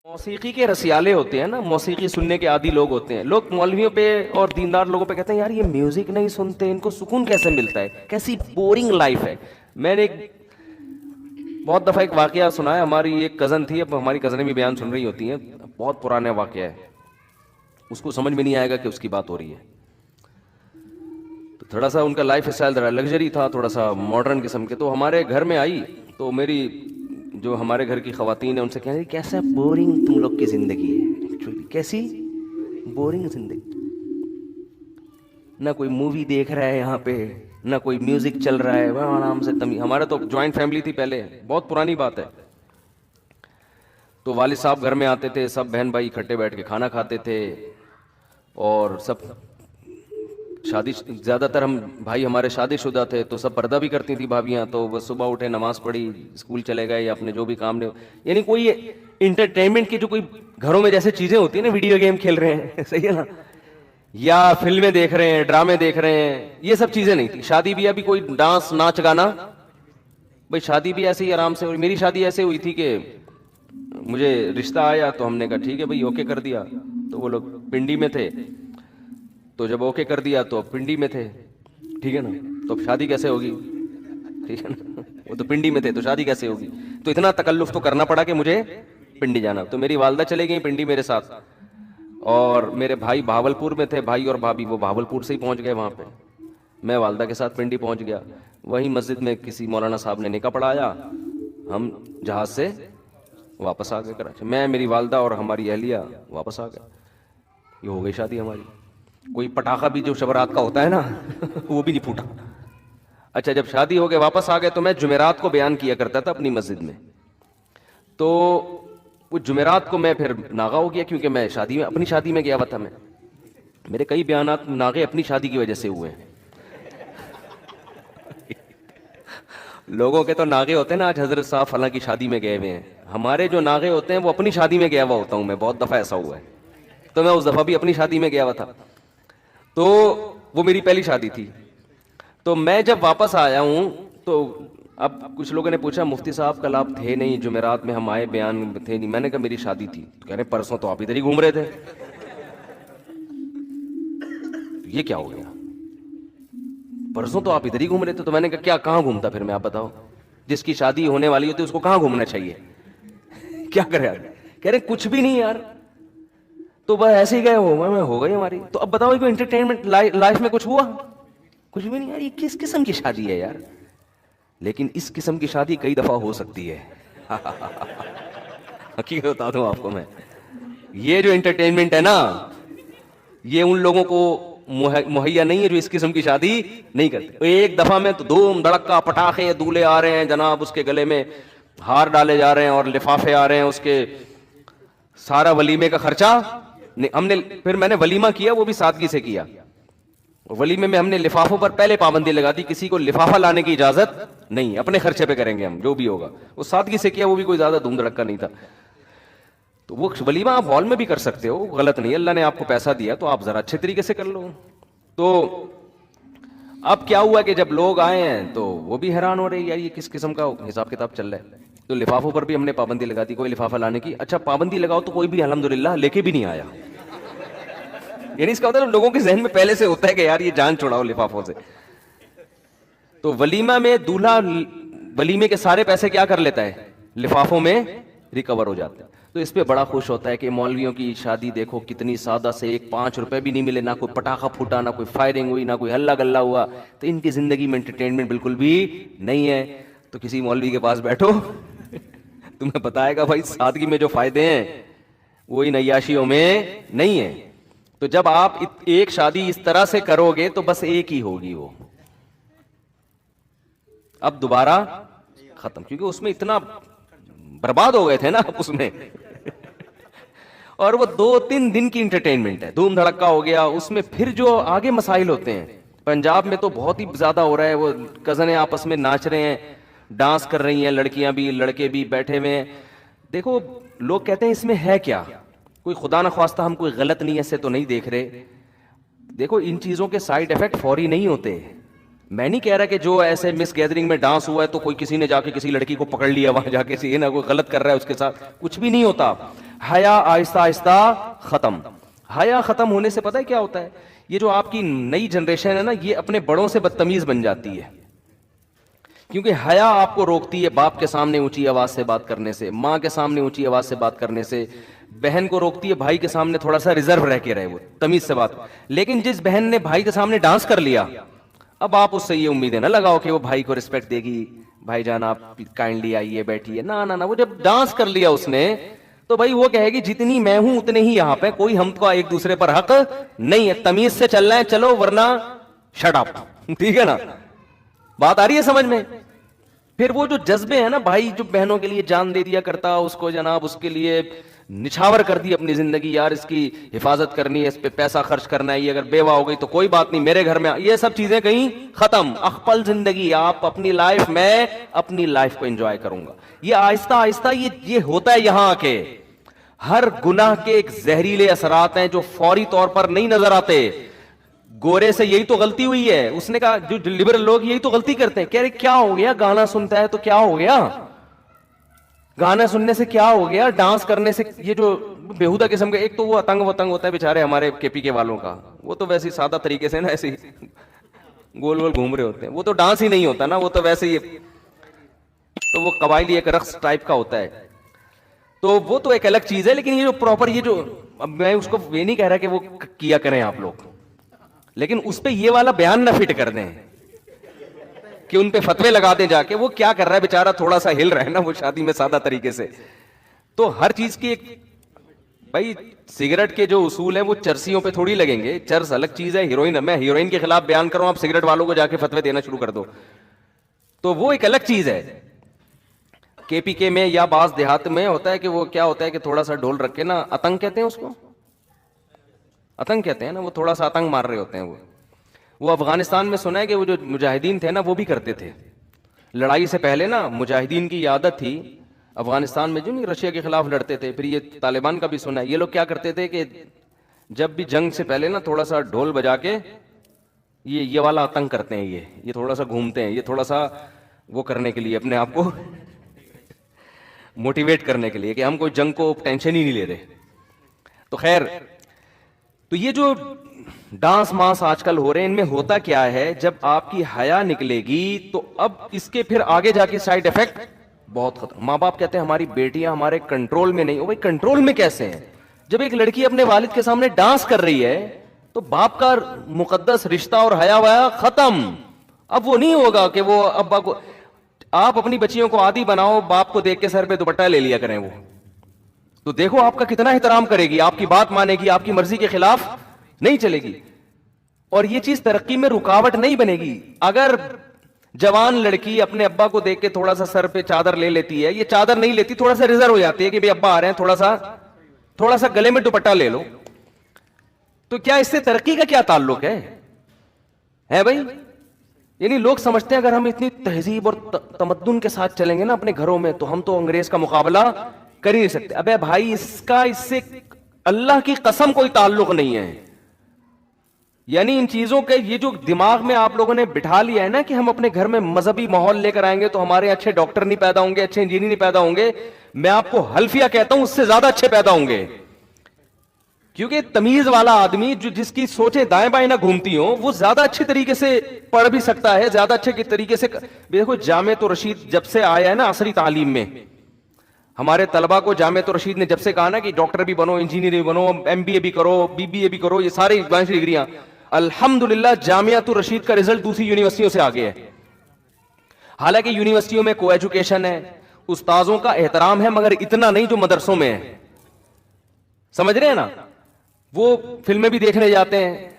موسیقی کے رسیالے ہوتے ہیں نا, موسیقی سننے کے عادی لوگ ہوتے ہیں. لوگ مولویوں پہ اور دیندار لوگوں پہ کہتے ہیں یار یہ میوزک نہیں سنتے, ان کو سکون کیسے ملتا ہے, کیسی بورنگ لائف ہے. میں نے بہت دفعہ ایک واقعہ سنا ہے. ہماری ایک کزن تھی, اب ہماری کزنیں بھی بیان سن رہی ہوتی ہیں, بہت پرانا واقعہ ہے, اس کو سمجھ میں نہیں آئے گا کہ اس کی بات ہو رہی ہے. تو تھوڑا سا ان کا لائف اسٹائل ذرا لگژری تھا, تھوڑا سا ماڈرن قسم کے. تو ہمارے گھر میں آئی تو میری جو ہمارے گھر کی خواتین ہیں ان سے کہنے کیسا بورنگ تم لوگ کی زندگی ہے, کیسی بورنگ زندگی, نہ کوئی مووی دیکھ رہا ہے یہاں پہ, نہ کوئی میوزک چل رہا ہے, وہاں آرام سے ہمارا تو جوائنٹ فیملی تھی پہلے, بہت پرانی بات ہے. تو والد صاحب گھر میں آتے تھے, سب بہن بھائی اکٹھے بیٹھ کے کھانا کھاتے تھے, اور سب شادی, زیادہ تر ہم بھائی ہمارے شادی شدہ تھے تو سب پردہ بھی کرتی تھی بھابیاں. تو وہ صبح اٹھے, نماز پڑھی, اسکول چلے گئے یا اپنے جو بھی کام نے, یعنی کوئی انٹرٹینمنٹ کی جو کوئی گھروں میں جیسے چیزیں ہوتی ہیں نا, ویڈیو گیم کھیل رہے ہیں, صحیح ہے نا, یا فلمیں دیکھ رہے ہیں, ڈرامے دیکھ رہے ہیں, یہ سب چیزیں نہیں تھی. شادی بھی ابھی کوئی ڈانس ناچ گانا, بھائی شادی بھی ایسے ہی آرام سے. میری شادی ایسے ہوئی تھی کہ مجھے رشتہ آیا تو ہم نے کہا ٹھیک ہے بھائی, اوکے کر دیا. تو وہ لوگ پنڈی میں تھے, تو جب اوکے کر دیا تو پنڈی میں تھے, ٹھیک ہے نا, تو اب شادی کیسے ہوگی, ٹھیک ہے نا, وہ تو پنڈی میں تھے تو شادی کیسے ہوگی. تو اتنا تکلف تو کرنا پڑا کہ مجھے پنڈی جانا. تو میری والدہ چلے گئی پنڈی میرے ساتھ, اور میرے بھائی بھاولپور میں تھے, بھائی اور بھابھی وہ بھاولپور سے ہی پہنچ گئے وہاں پہ. میں والدہ کے ساتھ پنڈی پہنچ گیا. وہیں مسجد میں کسی مولانا صاحب نے نکاح پڑھایا, ہم جہاز سے واپس آ گئے کراچی. میں, میری والدہ اور ہماری اہلیہ واپس آ گئے. یہ ہو گئی شادی ہماری. کوئی پٹاخہ بھی جو شبرات کا ہوتا ہے نا وہ بھی نہیں پھوٹا. اچھا, جب شادی ہو گئے واپس آ گئے تو میں جمعرات کو بیان کیا کرتا تھا اپنی مسجد میں. تو وہ جمعرات کو میں پھر ناغا ہو گیا, کیونکہ میں شادی میں, اپنی شادی میں گیا ہوا تھا. میں, میرے کئی بیانات ناغے اپنی شادی کی وجہ سے ہوئے ہیں. لوگوں کے تو ناغے ہوتے ہیں نا, آج حضرت صاحب فلاں کی شادی میں گئے ہوئے ہیں. ہمارے جو ناغے ہوتے ہیں وہ اپنی شادی میں گیا ہوا ہوتا ہوں میں, بہت دفعہ ایسا ہوا ہے. تو میں اس دفعہ بھی اپنی شادی میں گیا ہوا تھا. تو وہ میری پہلی شادی تھی. تو میں جب واپس آیا ہوں تو اب کچھ لوگوں نے پوچھا مفتی صاحب کل آپ تھے نہیں جمعرات میں, ہم آئے بیان تھے نہیں. میں نے کہا میری شادی تھی. تو کہہ رہے پرسوں تو آپ ادھر ہی گھوم رہے تھے. یہ کیا ہو گیا, پرسوں تو آپ ادھر ہی گھوم رہے تھے. تو میں نے کہا کیا, کہاں گھومتا پھر میں, آپ بتاؤ. جس کی شادی ہونے والی ہوتی ہے اس کو کہاں گھومنا چاہیے, کیا کرے یار. کہہ رہے کچھ بھی نہیں یار, تو بس ایسے ہی گئے ہو گئی ہماری. تو اب بتاؤ کوئی انٹرٹینمنٹ لائف میں کچھ ہوا, کچھ بھی نہیں یار. یہ کس قسم کی شادی ہے یار. لیکن اس قسم کی شادی کئی دفعہ ہو سکتی ہے. حقیقت بتا دوں آپ کو میں, یہ جو انٹرٹینمنٹ ہے نا یہ ان لوگوں کو مہیا نہیں ہے جو اس قسم کی شادی نہیں کرتے. ایک دفعہ میں تو دھوم دھڑکا, پٹاخے, دولے آ رہے ہیں جناب, اس کے گلے میں ہار ڈالے جا رہے ہیں اور لفافے آ رہے ہیں اس کے, سارا ولیمے کا خرچہ ہم نے. پھر میں نے ولیمہ کیا وہ بھی سادگی سے کیا. ولیمے میں ہم نے لفافوں پر پہلے پابندی لگا دی, کسی کو لفافہ لانے کی اجازت نہیں, اپنے خرچے پہ کریں گے ہم جو بھی ہوگا. وہ سادگی سے کیا, وہ بھی کوئی زیادہ دھوم دھڑکا نہیں تھا. تو وہ ولیمہ آپ ہال میں بھی کر سکتے ہو, غلط نہیں, اللہ نے آپ کو پیسہ دیا تو آپ ذرا اچھے طریقے سے کر لو. تو اب کیا ہوا کہ جب لوگ آئے ہیں تو وہ بھی حیران ہو رہے یار یہ کس قسم کا حساب کتاب چل رہا ہے. تو لفافوں پر بھی ہم نے پابندی لگا دی, کوئی لفافہ لانے کی. اچھا پابندی لگاؤ تو کوئی بھی الحمدللہ لے کے بھی نہیں آیا. یعنی اس کا مطلب لوگوں کے ذہن میں پہلے سے ہوتا ہے کہ یار یہ جان چھڑاؤ لفافوں سے. تو ولیمہ میں دولہا ولیمے کے سارے پیسے کیا کر لیتا ہے, لفافوں میں ریکور ہو جاتے ہیں. تو اس پہ بڑا خوش ہوتا ہے کہ مولویوں کی شادی دیکھو کتنی سادہ سے, ایک 5 روپے بھی نہیں ملے, نہ کوئی پٹاخہ پھوٹا, نہ کوئی فائرنگ ہوئی, نہ کوئی ہلا گلا ہوا. تو ان کی زندگی میں انٹرٹینمنٹ بالکل بھی نہیں ہے. تو کسی مولوی کے پاس بیٹھو تمہیں بتائے گا بھائی سادگی میں جو فائدے ہیں وہ ان عیاشیوں میں نہیں ہے. تو جب آپ ایک شادی اس طرح سے کرو گے تو بس ایک ہی ہوگی, وہ اب دوبارہ ختم, کیونکہ اس میں اتنا برباد ہو گئے تھے نا اس میں. اور وہ 2-3 دن کی انٹرٹینمنٹ ہے, دھوم دھڑکا ہو گیا. اس میں پھر جو آگے مسائل ہوتے ہیں, پنجاب میں تو بہت ہی زیادہ ہو رہا ہے, وہ کزنیں آپس میں ناچ رہے ہیں, ڈانس کر رہی ہیں, لڑکیاں بھی لڑکے بھی بیٹھے ہوئے ہیں. دیکھو لوگ کہتے ہیں اس میں ہے کیا, کوئی خدا نخواستہ ہم کوئی غلط نیت سے تو نہیں دیکھ رہے. دیکھو ان چیزوں کے سائیڈ ایفیکٹ فوری نہیں ہوتے. میں نہیں کہہ رہا کہ جو ایسے مس گیدرنگ میں ڈانس ہوا ہے تو کوئی کسی نے جا کے کسی لڑکی کو پکڑ لیا وہاں جا کے, نا کوئی غلط کر رہا ہے اس کے ساتھ, کچھ بھی نہیں ہوتا. حیا آہستہ آہستہ ختم. حیا ختم ہونے سے پتہ ہے کیا ہوتا ہے؟ یہ جو آپ کی نئی جنریشن ہے نا، یہ اپنے بڑوں سے بدتمیز بن جاتی ہے. کیونکہ حیا آپ کو روکتی ہے باپ کے سامنے اونچی آواز سے بات کرنے سے، ماں کے سامنے اونچی آواز سے بات کرنے سے. بہن کو روکتی ہے بھائی کے سامنے تھوڑا سا ریزرو رہ کے رہے، وہ تمیز سے بات. لیکن جس بہن نے بھائی کے سامنے ڈانس کر لیا، اب آپ اس سے یہ امیدیں نہ لگاؤ کہ وہ بھائی کو رسپیکٹ دے گی، بھائی جان آپ کائنڈلی آئیے بیٹھیے. نہ وہ جب ڈانس کر لیا اس نے، تو بھائی وہ کہے گی جتنی میں ہوں اتنے ہی یہاں پہ، کوئی ہم کو ایک دوسرے پر حق نہیں ہے، تمیز سے چلنا ہے چلو ورنہ شٹ اپ. ٹھیک ہے نا؟ بات آ رہی ہے سمجھ میں؟ پھر وہ جو جذبے ہیں نا، بھائی جو بہنوں کے لیے جان دے دیا کرتا، اس کو جناب اس کے لیے نچھاور کر دی اپنی زندگی، یار اس کی حفاظت کرنی ہے، اس پہ پیسہ خرچ کرنا ہے، یہ اگر بیوہ ہو گئی تو کوئی بات نہیں میرے گھر میں، یہ سب چیزیں کہیں ختم. اخپل زندگی، آپ اپنی لائف میں اپنی لائف کو انجوائے کروں گا. یہ آہستہ آہستہ یہ ہوتا ہے یہاں کے ہر گناہ کے ایک زہریلے اثرات ہیں جو فوری طور پر نہیں نظر آتے. گورے سے یہی تو غلطی ہوئی ہے. اس نے کہا جو لبرل لوگ یہی تو غلطی کرتے ہیں، کہہ رہے کیا ہو گیا، گانا سنتا ہے تو کیا ہو گیا، گانا سننے سے کیا ہو گیا، ڈانس کرنے سے. یہ جو بےہودہ قسم کے، ایک تو وہ اتنگ ہوتا ہے بیچارے ہمارے کے پی کے والوں کا، وہ تو ویسے سادہ طریقے سے نا ایسے گول گول گھوم رہے ہوتے ہیں، وہ تو ڈانس ہی نہیں ہوتا نا، وہ تو ویسے ہی تو وہ قبائلی ایک رقص ٹائپ کا ہوتا ہے، تو وہ تو ایک الگ چیز ہے. لیکن یہ جو پراپر یہ جو، اب میں اس کو یہ نہیں کہہ رہا کہ وہ کیا کریں آپ لوگ، لیکن اس پہ یہ والا بیان نہ فٹ کر دیں کہ ان پہ فتوے لگا دیں جا کے. وہ کیا کر رہا ہے بیچارہ، تھوڑا سا ہل رہا ہے نا وہ شادی میں سادہ طریقے سے. تو ہر چیز کی ایک، بھائی سگریٹ کے جو اصول ہیں وہ چرسیوں پہ تھوڑی لگیں گے، چرس الگ چیز ہے، ہیروئن. میں ہیروئن کے خلاف بیان کروں، آپ سگریٹ والوں کو جا کے فتوے دینا شروع کر دو تو وہ ایک الگ چیز ہے. کے پی کے میں یا بعض دیہات میں ہوتا ہے کہ وہ کیا ہوتا ہے کہ تھوڑا سا ڈھول رکھ کے نا، اتنگ کہتے ہیں اس کو، اتنگ کہتے ہیں نا، وہ تھوڑا سا اتنگ مار رہے ہوتے ہیں. وہ افغانستان میں سنا ہے کہ وہ جو مجاہدین تھے نا وہ بھی کرتے تھے. لڑائی سے پہلے نا مجاہدین کی عادت تھی افغانستان میں، جو نہیں رشیا کے خلاف لڑتے تھے، پھر یہ طالبان کا بھی سنا ہے، یہ لوگ کیا کرتے تھے کہ جب بھی جنگ سے پہلے نا تھوڑا سا ڈھول بجا کے یہ والا اتنگ کرتے ہیں، یہ تھوڑا سا گھومتے ہیں، یہ تھوڑا سا وہ کرنے کے لیے اپنے آپ کو موٹیویٹ کرنے کے لیے کہ ہم کوئی جنگ کو ٹینشن ہی نہیں لے رہے. تو خیر، تو یہ جو ڈانس مانس آج کل ہو رہے ہیں، ان میں ہوتا کیا ہے، جب آپ کی حیا نکلے گی تو اب اس کے پھر آگے جا کے سائیڈ افیکٹ بہت خطرہ. ماں باپ کہتے ہیں ہماری بیٹیاں ہمارے کنٹرول میں نہیں. او بھائی کنٹرول میں کیسے ہیں؟ جب ایک لڑکی اپنے والد کے سامنے ڈانس کر رہی ہے تو باپ کا مقدس رشتہ اور حیا ویا ختم. اب وہ نہیں ہوگا کہ وہ ابا کو، آپ اپنی بچیوں کو عادی بناؤ باپ کو دیکھ کے سر پہ دوپٹہ لے لیا کریں، وہ تو دیکھو آپ کا کتنا احترام کرے گی، آپ کی بات مانے گی، آپ کی مرضی کے خلاف نہیں چلے گی. اور یہ چیز ترقی میں رکاوٹ نہیں بنے گی. اگر جوان لڑکی اپنے ابا کو دیکھ کے تھوڑا سا سر پہ چادر لے لیتی ہے، یہ چادر نہیں لیتی، تھوڑا سا ریزرو ہو جاتی ہے کہ بھئی ابا آ رہے ہیں، تھوڑا سا گلے میں دوپٹہ لے لو، تو کیا اس سے ترقی کا کیا تعلق ہے بھائی؟ یعنی لوگ سمجھتے ہیں اگر ہم اتنی تہذیب اور تمدن کے ساتھ چلیں گے نا اپنے گھروں میں تو ہم تو انگریز کا مقابلہ کر ہی نہیں سکتے. ابے بھائی اس سے اللہ کی قسم کوئی تعلق نہیں ہے. یعنی ان چیزوں کے یہ جو دماغ میں آپ لوگوں نے بٹھا لیا ہے نا کہ ہم اپنے گھر میں مذہبی ماحول لے کر آئیں گے تو ہمارے اچھے ڈاکٹر نہیں پیدا ہوں گے، اچھے انجینئر نہیں پیدا ہوں گے. میں آپ کو حلفیہ کہتا ہوں اس سے زیادہ اچھے پیدا ہوں گے. کیونکہ تمیز والا آدمی جس کی سوچیں دائیں بائیں نہ گھومتی ہوں، وہ زیادہ اچھے طریقے سے پڑھ بھی سکتا ہے، زیادہ اچھے طریقے سے. دیکھو جامعۃ الرشید جب سے آیا ہے نا عصری تعلیم میں، ہمارے طلبہ کو جامعۃ الرشید نے جب سے کہا نا کہ ڈاکٹر بھی بنو، انجینئر بھی بنو، ایم بی اے بھی کرو، بی بی اے بھی کرو، یہ سارے ڈگریاں، الحمدللہ جامعۃ الرشید کا رزلٹ دوسری یونیورسٹیوں سے آگے ہے. حالانکہ یونیورسٹیوں میں کو ایجوکیشن ہے، استاذوں کا احترام ہے، مگر اتنا نہیں جو مدرسوں میں ہے. سمجھ رہے ہیں نا؟ وہ فلمیں بھی دیکھنے جاتے ہیں.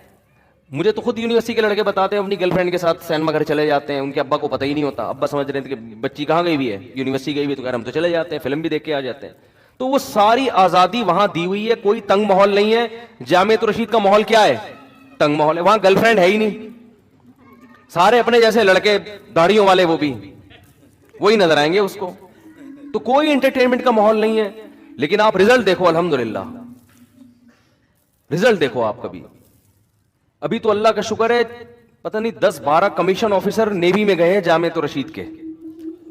مجھے تو خود یونیورسٹی کے لڑکے بتاتے ہیں اپنی گرل فرینڈ کے ساتھ سینما گھر چلے جاتے ہیں، ان کے ابا کو پتہ ہی نہیں ہوتا. ابا سمجھ رہے تھے کہ بچی کہاں گئی ہوئی ہے، یونیورسٹی گئی ہوئی، تو ہم تو چلے جاتے ہیں، فلم بھی دیکھ کے آ جاتے ہیں. تو وہ ساری آزادی وہاں دی ہوئی ہے، کوئی تنگ ماحول نہیں ہے. جامعۃ الرشید کا ماحول کیا ہے؟ تنگ ماحول ہے. وہاں گرل فرینڈ ہے ہی نہیں، سارے اپنے جیسے لڑکے داڑھیوں والے، وہ بھی وہی نظر آئیں گے اس کو. تو کوئی انٹرٹینمنٹ کا ماحول نہیں ہے. لیکن آپ رزلٹ دیکھو، الحمدللہ رزلٹ دیکھو آپ کبھی. ابھی تو اللہ کا شکر ہے پتہ نہیں 10-12 کمیشن آفیسر نیوی میں گئے ہیں جامعۃ الرشید کے.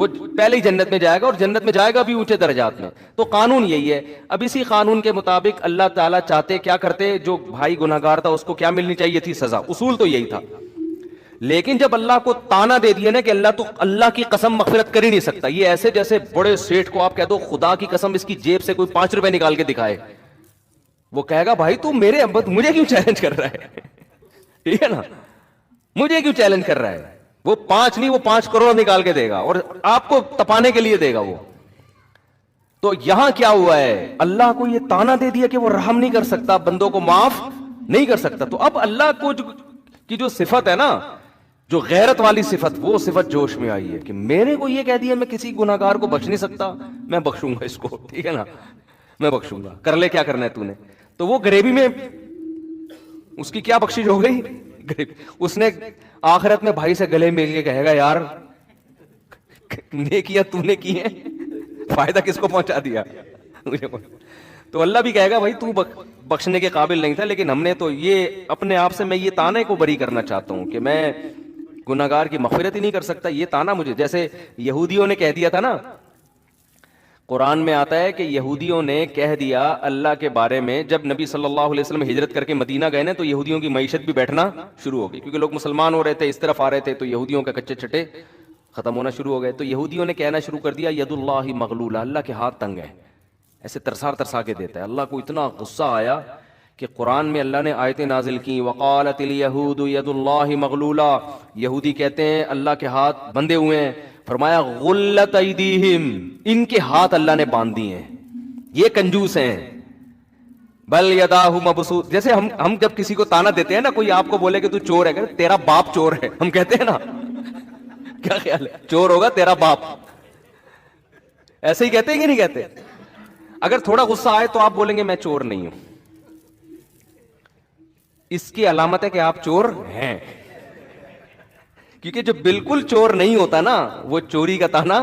وہ پہلے ہی جنت میں جائے گا، اور جنت میں جائے گا بھی اونچے درجات میں. تو قانون یہی ہے. اب اسی قانون کے مطابق اللہ تعالیٰ چاہتے کیا کرتے، جو بھائی گناہگار تھا اس کو کیا ملنی چاہیے تھی؟ سزا. اصول تو یہی تھا. لیکن جب اللہ کو تانا دے دیا نا کہ اللہ تو اللہ کی قسم مغفرت کر ہی نہیں سکتا، یہ ایسے جیسے بڑے سیٹھ کو آپ کہہ دو خدا کی قسم اس کی جیب سے کوئی 5 روپے نکال کے دکھائے، وہ کہے گا بھائی تو میرے مجھے کیوں چیلنج کر رہا ہے؟ ٹھیک ہے نا، مجھے کیوں چیلنج کر رہا ہے؟ وہ 5 نہیں، وہ 5 کروڑ نکال کے دے گا، اور آپ کو تپانے کے لیے دے گا وہ. تو یہاں کیا ہوا ہے، اللہ کو یہ تانا دے دیا کہ وہ رحم نہیں کر سکتا، بندوں کو معاف نہیں کر سکتا. تو اب اللہ کو کی جو صفت ہے نا، جو غیرت والی صفت، وہ صفت جوش میں آئی ہے کہ میرے کو یہ کہہ دیا میں کسی گناہگار کو بخش نہیں سکتا، میں بخشوں گا اس کو. ٹھیک ہے نا، میں بخشوں گا، کر لے کیا کرنا ہے تو نے. تو وہ غریبی میں اس کی کیا بخشش ہو گئی؟ اس نے آخرت میں بھائی سے گلے مل کے کہے گا یار نیکیاں تو نے کی ہیں، فائدہ کس کو پہنچا دیا؟ تو اللہ بھی کہے گا بھائی تو بخشنے کے قابل نہیں تھا، لیکن ہم نے تو یہ اپنے آپ سے، میں یہ تانے کو بری کرنا چاہتا ہوں کہ میں گناہگار کی مغفرت ہی نہیں کر سکتا. یہ تانا مجھے، جیسے یہودیوں نے کہہ دیا تھا نا، قرآن میں آتا ہے کہ یہودیوں نے کہہ دیا اللہ کے بارے میں، جب نبی صلی اللہ علیہ وسلم ہجرت کر کے مدینہ گئے نا، تو یہودیوں کی معیشت بھی بیٹھنا شروع ہو گئی، کیونکہ لوگ مسلمان ہو رہے تھے، اس طرف آ رہے تھے، تو یہودیوں کے کچے چھٹے ختم ہونا شروع ہو گئے. تو یہودیوں نے کہنا شروع کر دیا ید اللہ مغلولہ، اللہ کے ہاتھ تنگ ہے، ایسے ترسا کے دیتا ہے. اللہ کو اتنا غصہ آیا کہ قرآن میں اللہ نے آیتیں نازل کی، وقالت الیہود ید اللہ مغلولہ، یہودی کہتے ہیں اللہ کے ہاتھ بندھے ہوئے ہیں. فرمایا غلت ایدیہم، ان کے ہاتھ اللہ نے باندھ دیے ہیں، یہ کنجوس ہیں. بل یداہ مبسوط، جیسے ہم جب کسی کو تانا دیتے ہیں نا، کوئی آپ کو بولے کہ تو چور ہے، کہ تیرا باپ چور ہے، ہم کہتے ہیں نا، کیا خیال ہے؟ چور ہوگا تیرا باپ، ایسے ہی کہتے ہیں کہ نہیں کہتے؟ اگر تھوڑا غصہ آئے تو آپ بولیں گے میں چور نہیں ہوں، اس کی علامت ہے کہ آپ چور ہیں. کیونکہ جو بالکل چور نہیں ہوتا نا، وہ چوری کا تانا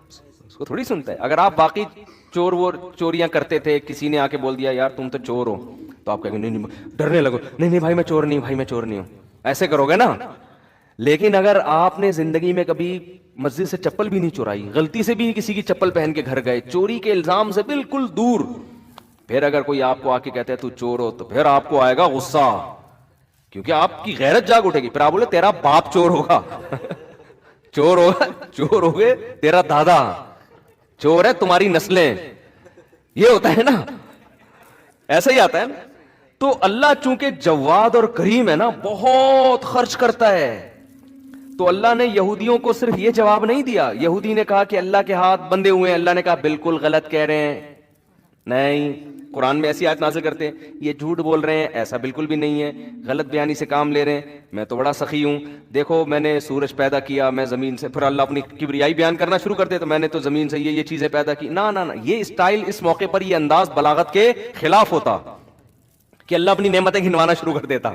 اس کو تھوڑی سنتا ہے. اگر آپ باقی چور وہ چوریاں کرتے تھے، کسی نے آ کے بول دیا یار تم تو چور ہو، تو آپ کہیں گے نہیں، ڈرنے لگو، نہیں بھائی میں چور نہیں ہوں، بھائی میں چور نہیں ہوں، ایسے کرو گے نا. لیکن اگر آپ نے زندگی میں کبھی مسجد سے چپل بھی نہیں چورائی، غلطی سے بھی کسی کی چپل پہن کے گھر گئے، چوری کے الزام سے بالکل دور، پھر اگر کوئی آپ کو آ کے کہتا ہے تو چور ہو، تو پھر آپ کو آئے گا غصہ، کیونکہ آپ کی غیرت جاگ اٹھے گی. پھر آپ بولے تیرا باپ چور ہوگا، چور ہوگا، چور ہو گئے، تیرا دادا چور ہے، تمہاری نسلیں، یہ ہوتا ہے نا، ایسا ہی آتا ہے نا. تو اللہ چونکہ جواد اور کریم ہے نا، بہت خرچ کرتا ہے. تو اللہ نے یہودیوں کو صرف یہ جواب نہیں دیا. یہودی نے کہا کہ اللہ کے ہاتھ بندھے ہوئے ہیں، اللہ نے کہا بالکل غلط کہہ رہے ہیں، نہیں، قرآن میں ایسی آیت نازل کرتے ہیں یہ جھوٹ بول رہے ہیں، ایسا بالکل بھی نہیں ہے، غلط بیانی سے کام لے رہے ہیں، میں تو بڑا سخی ہوں، دیکھو میں نے سورج پیدا کیا، میں زمین سے، پھر اللہ اپنی کبریائی بیان کرنا شروع کرتے تو میں نے تو زمین سے یہ چیزیں پیدا کی. نہ نہ، یہ اسٹائل اس موقع پر، یہ انداز بلاغت کے خلاف ہوتا کہ اللہ اپنی نعمتیں گنوانا شروع کر دیتا،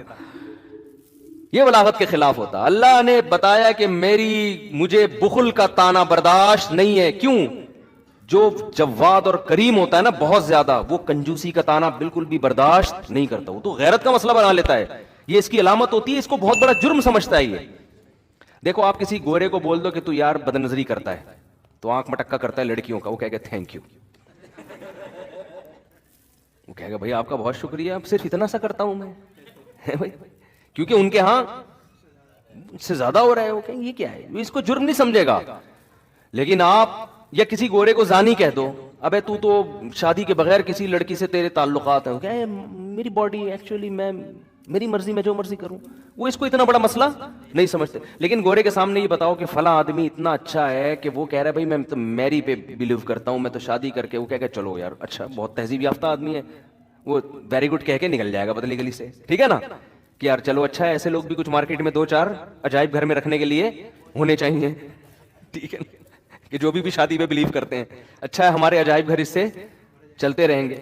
یہ بلاغت کے خلاف ہوتا. اللہ نے بتایا کہ مجھے بخل کا تانا برداشت نہیں ہے. کیوں؟ جو جواد اور کریم ہوتا ہے نا بہت زیادہ، وہ کنجوسی کا تانا بالکل بھی برداشت نہیں کرتا، وہ تو غیرت کا مسئلہ بنا لیتا ہے، یہ اس کی علامت ہوتی ہے، اس کو بہت بڑا جرم سمجھتا ہے. یہ دیکھو آپ کسی گورے کو بول دو کہ تو یار بد نظری کرتا ہے، تو آنکھ مٹکا کرتا ہے لڑکیوں کا، وہ کہے گا تھینک یو، وہ کہے گا بھائی آپ کا بہت شکریہ، اب صرف اتنا سا کرتا ہوں میں بھائی، کیونکہ ان کے ہاں سے زیادہ ہو رہا ہے، وہ کہیں یہ کیا ہے، اس کو جرم نہیں سمجھے گا. لیکن آپ یا کسی گورے کو زانی کہہ دو، ابے تو شادی کے بغیر کسی لڑکی سے تیرے تعلقات ہیں، کہ میری باڈی ایکچولی میری مرضی، میں جو مرضی کروں، وہ اس کو اتنا بڑا مسئلہ نہیں سمجھتے. لیکن گورے کے سامنے یہ بتاؤ کہ فلاں آدمی اتنا اچھا ہے کہ وہ کہہ رہا ہے بھائی میں تو میری پہ بلیو کرتا ہوں، میں تو شادی کر کے، وہ کہہ کہ چلو یار اچھا بہت تہذیب یافتہ آدمی ہے، وہ ویری گڈ کہہ کے نکل جائے گا بدلی گلی سے، ٹھیک ہے نا، کہ یار چلو اچھا ہے، ایسے لوگ بھی کچھ مارکیٹ میں 2-4 عجائب گھر میں رکھنے کے لیے ہونے چاہیے، ٹھیک ہے، کہ جو بھی شادی پہ بلیو کرتے ہیں، اچھا ہے ہمارے عجائب گھر اس سے چلتے رہیں گے.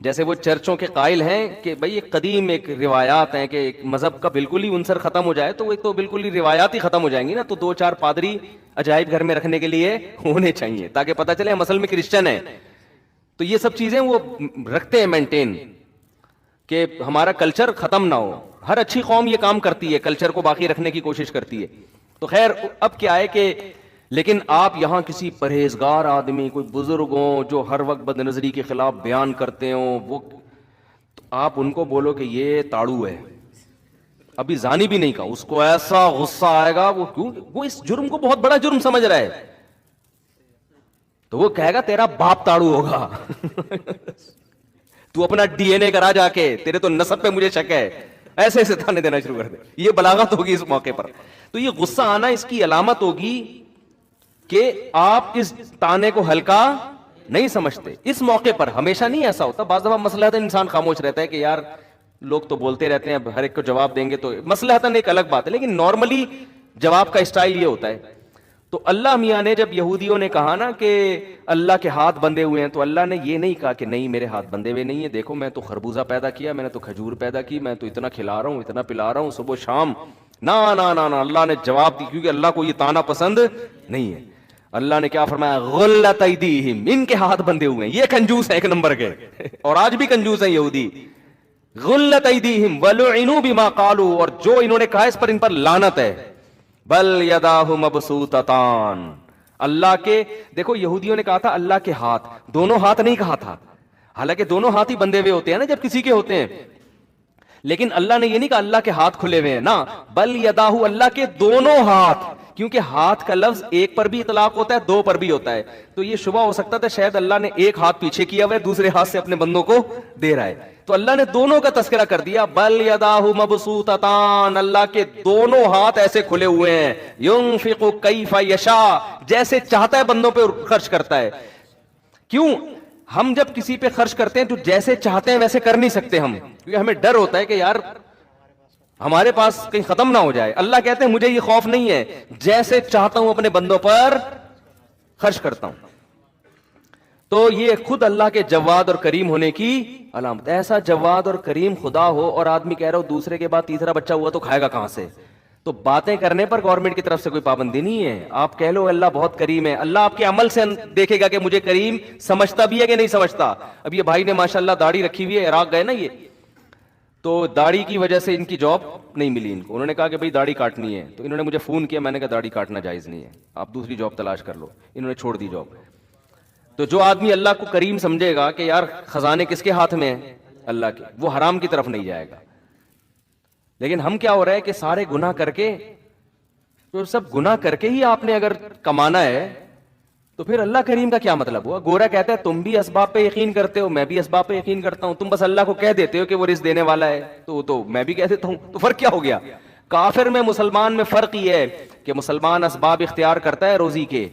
جیسے وہ چرچوں کے قائل ہیں کہ بھئی ایک قدیم ایک روایات ہیں کہ ایک مذہب کا بالکل ہی عنصر ختم ہو جائے تو ایک تو بالکل ہی روایات ہی ختم ہو جائیں گی نا، تو 2-4 پادری عجائب گھر میں رکھنے کے لیے ہونے چاہیے تاکہ پتہ چلے ہم اصل میں کرسچن ہیں. تو یہ سب چیزیں وہ رکھتے ہیں مینٹین کہ ہمارا کلچر ختم نہ ہو. ہر اچھی قوم یہ کام کرتی ہے، کلچر کو باقی رکھنے کی کوشش کرتی ہے. تو خیر اب کیا ہے کہ لیکن آپ یہاں کسی پرہیزگار آدمی، کوئی بزرگ ہوں جو ہر وقت بد نظری کے خلاف بیان کرتے ہوں، وہ آپ ان کو بولو کہ یہ تاڑو ہے، ابھی زانی بھی نہیں کہا، اس کو ایسا غصہ آئے گا، وہ کیوں، وہ اس جرم کو بہت بڑا جرم سمجھ رہا ہے، تو وہ کہے گا تیرا باپ تاڑو ہوگا تو اپنا ڈی این اے کرا جا کے، تیرے تو نسب پہ مجھے شک ہے، ایسے ایسے تانے دینا شروع کر دے. یہ بلاغت ہوگی اس موقع پر. تو یہ غصہ آنا اس کی علامت ہوگی کہ آپ اس تانے کو ہلکا نہیں سمجھتے. اس موقع پر ہمیشہ نہیں ایسا ہوتا، بعض دفعہ مصلحتاً انسان خاموش رہتا ہے کہ یار لوگ تو بولتے رہتے ہیں، ہر ایک کو جواب دیں گے تو مصلحتاً ایک الگ بات ہے، لیکن نارملی جواب کا اسٹائل یہ ہوتا ہے. تو اللہ میاں نے جب یہودیوں نے کہا نا کہ اللہ کے ہاتھ بندھے ہوئے ہیں، تو اللہ نے یہ نہیں کہا کہ نہیں میرے ہاتھ بندھے ہوئے نہیں ہیں، دیکھو میں تو خربوزہ پیدا کیا، میں نے تو کھجور پیدا کی، میں تو اتنا کھلا رہا ہوں، اتنا پلا رہا ہوں صبح شام. نا نا نا نا، اللہ نے جواب دی، کیونکہ اللہ کو یہ تانا پسند نہیں ہے. اللہ نے کیا فرمایا؟ غلت ایدیہم، ان کے ہاتھ بندھے ہوئے ہیں. یہ کنجوس ہے ایک نمبر کے، اور آج بھی کنجوس ہیں یہودی. غلت ایدیہم ولعنوا بما قالوا، اور جو انہوں نے کہا اس پر ان پر لعنت ہے. بل یداہ مبسوطتان، اللہ کے، دیکھو یہودیوں نے کہا تھا اللہ کے ہاتھ، دونوں ہاتھ نہیں کہا تھا، حالانکہ دونوں ہاتھ ہی بندھے ہوئے ہوتے ہیں نا جب کسی کے ہوتے ہیں، لیکن اللہ نے یہ نہیں کہا اللہ کے ہاتھ کھلے ہوئے ہیں، نا بل یداہ، اللہ کے دونوں ہاتھ، کیونکہ ہاتھ کا لفظ ایک پر بھی اطلاق ہوتا ہے، دو پر بھی ہوتا ہے. تو یہ شبہ ہو سکتا تھا شاید اللہ نے ایک ہاتھ پیچھے کیا ہوا ہے، دوسرے ہاتھ سے اپنے بندوں کو دے رہا ہے. تو اللہ نے دونوں کا تذکرہ کر دیا. بل یداہ مبسوطتان، اللہ کے دونوں ہاتھ ایسے کھلے ہوئے ہیں. ينفق کیف یشاء، جیسے چاہتا ہے بندوں پہ خرچ کرتا ہے. کیوں؟ ہم جب کسی پہ خرچ کرتے ہیں تو جیسے چاہتے ہیں ویسے کر نہیں سکتے ہم، کیونکہ ہمیں ڈر ہوتا ہے کہ یار ہمارے پاس کہیں ختم نہ ہو جائے. اللہ کہتے ہیں مجھے یہ خوف نہیں ہے، جیسے چاہتا ہوں اپنے بندوں پر خرچ کرتا ہوں. تو یہ خود اللہ کے جواد اور کریم ہونے کی علامت. ایسا جواد اور کریم خدا ہو اور آدمی کہہ رہا ہو دوسرے کے بعد تیسرا بچہ ہوا تو کھائے گا کہاں سے؟ تو باتیں کرنے پر گورنمنٹ کی طرف سے کوئی پابندی نہیں ہے. آپ کہہ لو اللہ بہت کریم ہے، اللہ آپ کے عمل سے دیکھے گا کہ مجھے کریم سمجھتا بھی ہے کہ نہیں سمجھتا. اب یہ بھائی نے ماشاءاللہ داڑھی رکھی ہوئی ہے، عراق گئے نا یہ، تو داڑھی کی وجہ سے ان کی جاب نہیں ملی ان کو. انہوں نے کہا کہ بھائی داڑھی کاٹنی ہے، تو انہوں نے مجھے فون کیا، میں نے کہا داڑھی کاٹنا جائز نہیں ہے، آپ دوسری جاب تلاش کر لو. انہوں نے چھوڑ دی جاب. تو جو آدمی اللہ کو کریم سمجھے گا کہ یار خزانے کس کے ہاتھ میں ہیں؟ اللہ کے، وہ حرام کی طرف نہیں جائے گا. لیکن ہم کیا ہو رہا ہے کہ سارے گناہ کر کے، تو سب گناہ کر کے ہی آپ نے اگر کمانا ہے تو پھر اللہ کریم کا کیا مطلب ہوا؟ گورا کہتا ہے تم بھی اسباب پہ یقین کرتے ہو، میں بھی اسباب پہ یقین کرتا ہوں، تم بس اللہ کو کہہ دیتے ہو کہ وہ رزق دینے والا ہے، تو میں بھی کہہ دیتا ہوں، تو فرق کیا ہو گیا؟ کافر میں مسلمان میں فرق یہ ہے کہ مسلمان اسباب اختیار کرتا ہے روزی کے،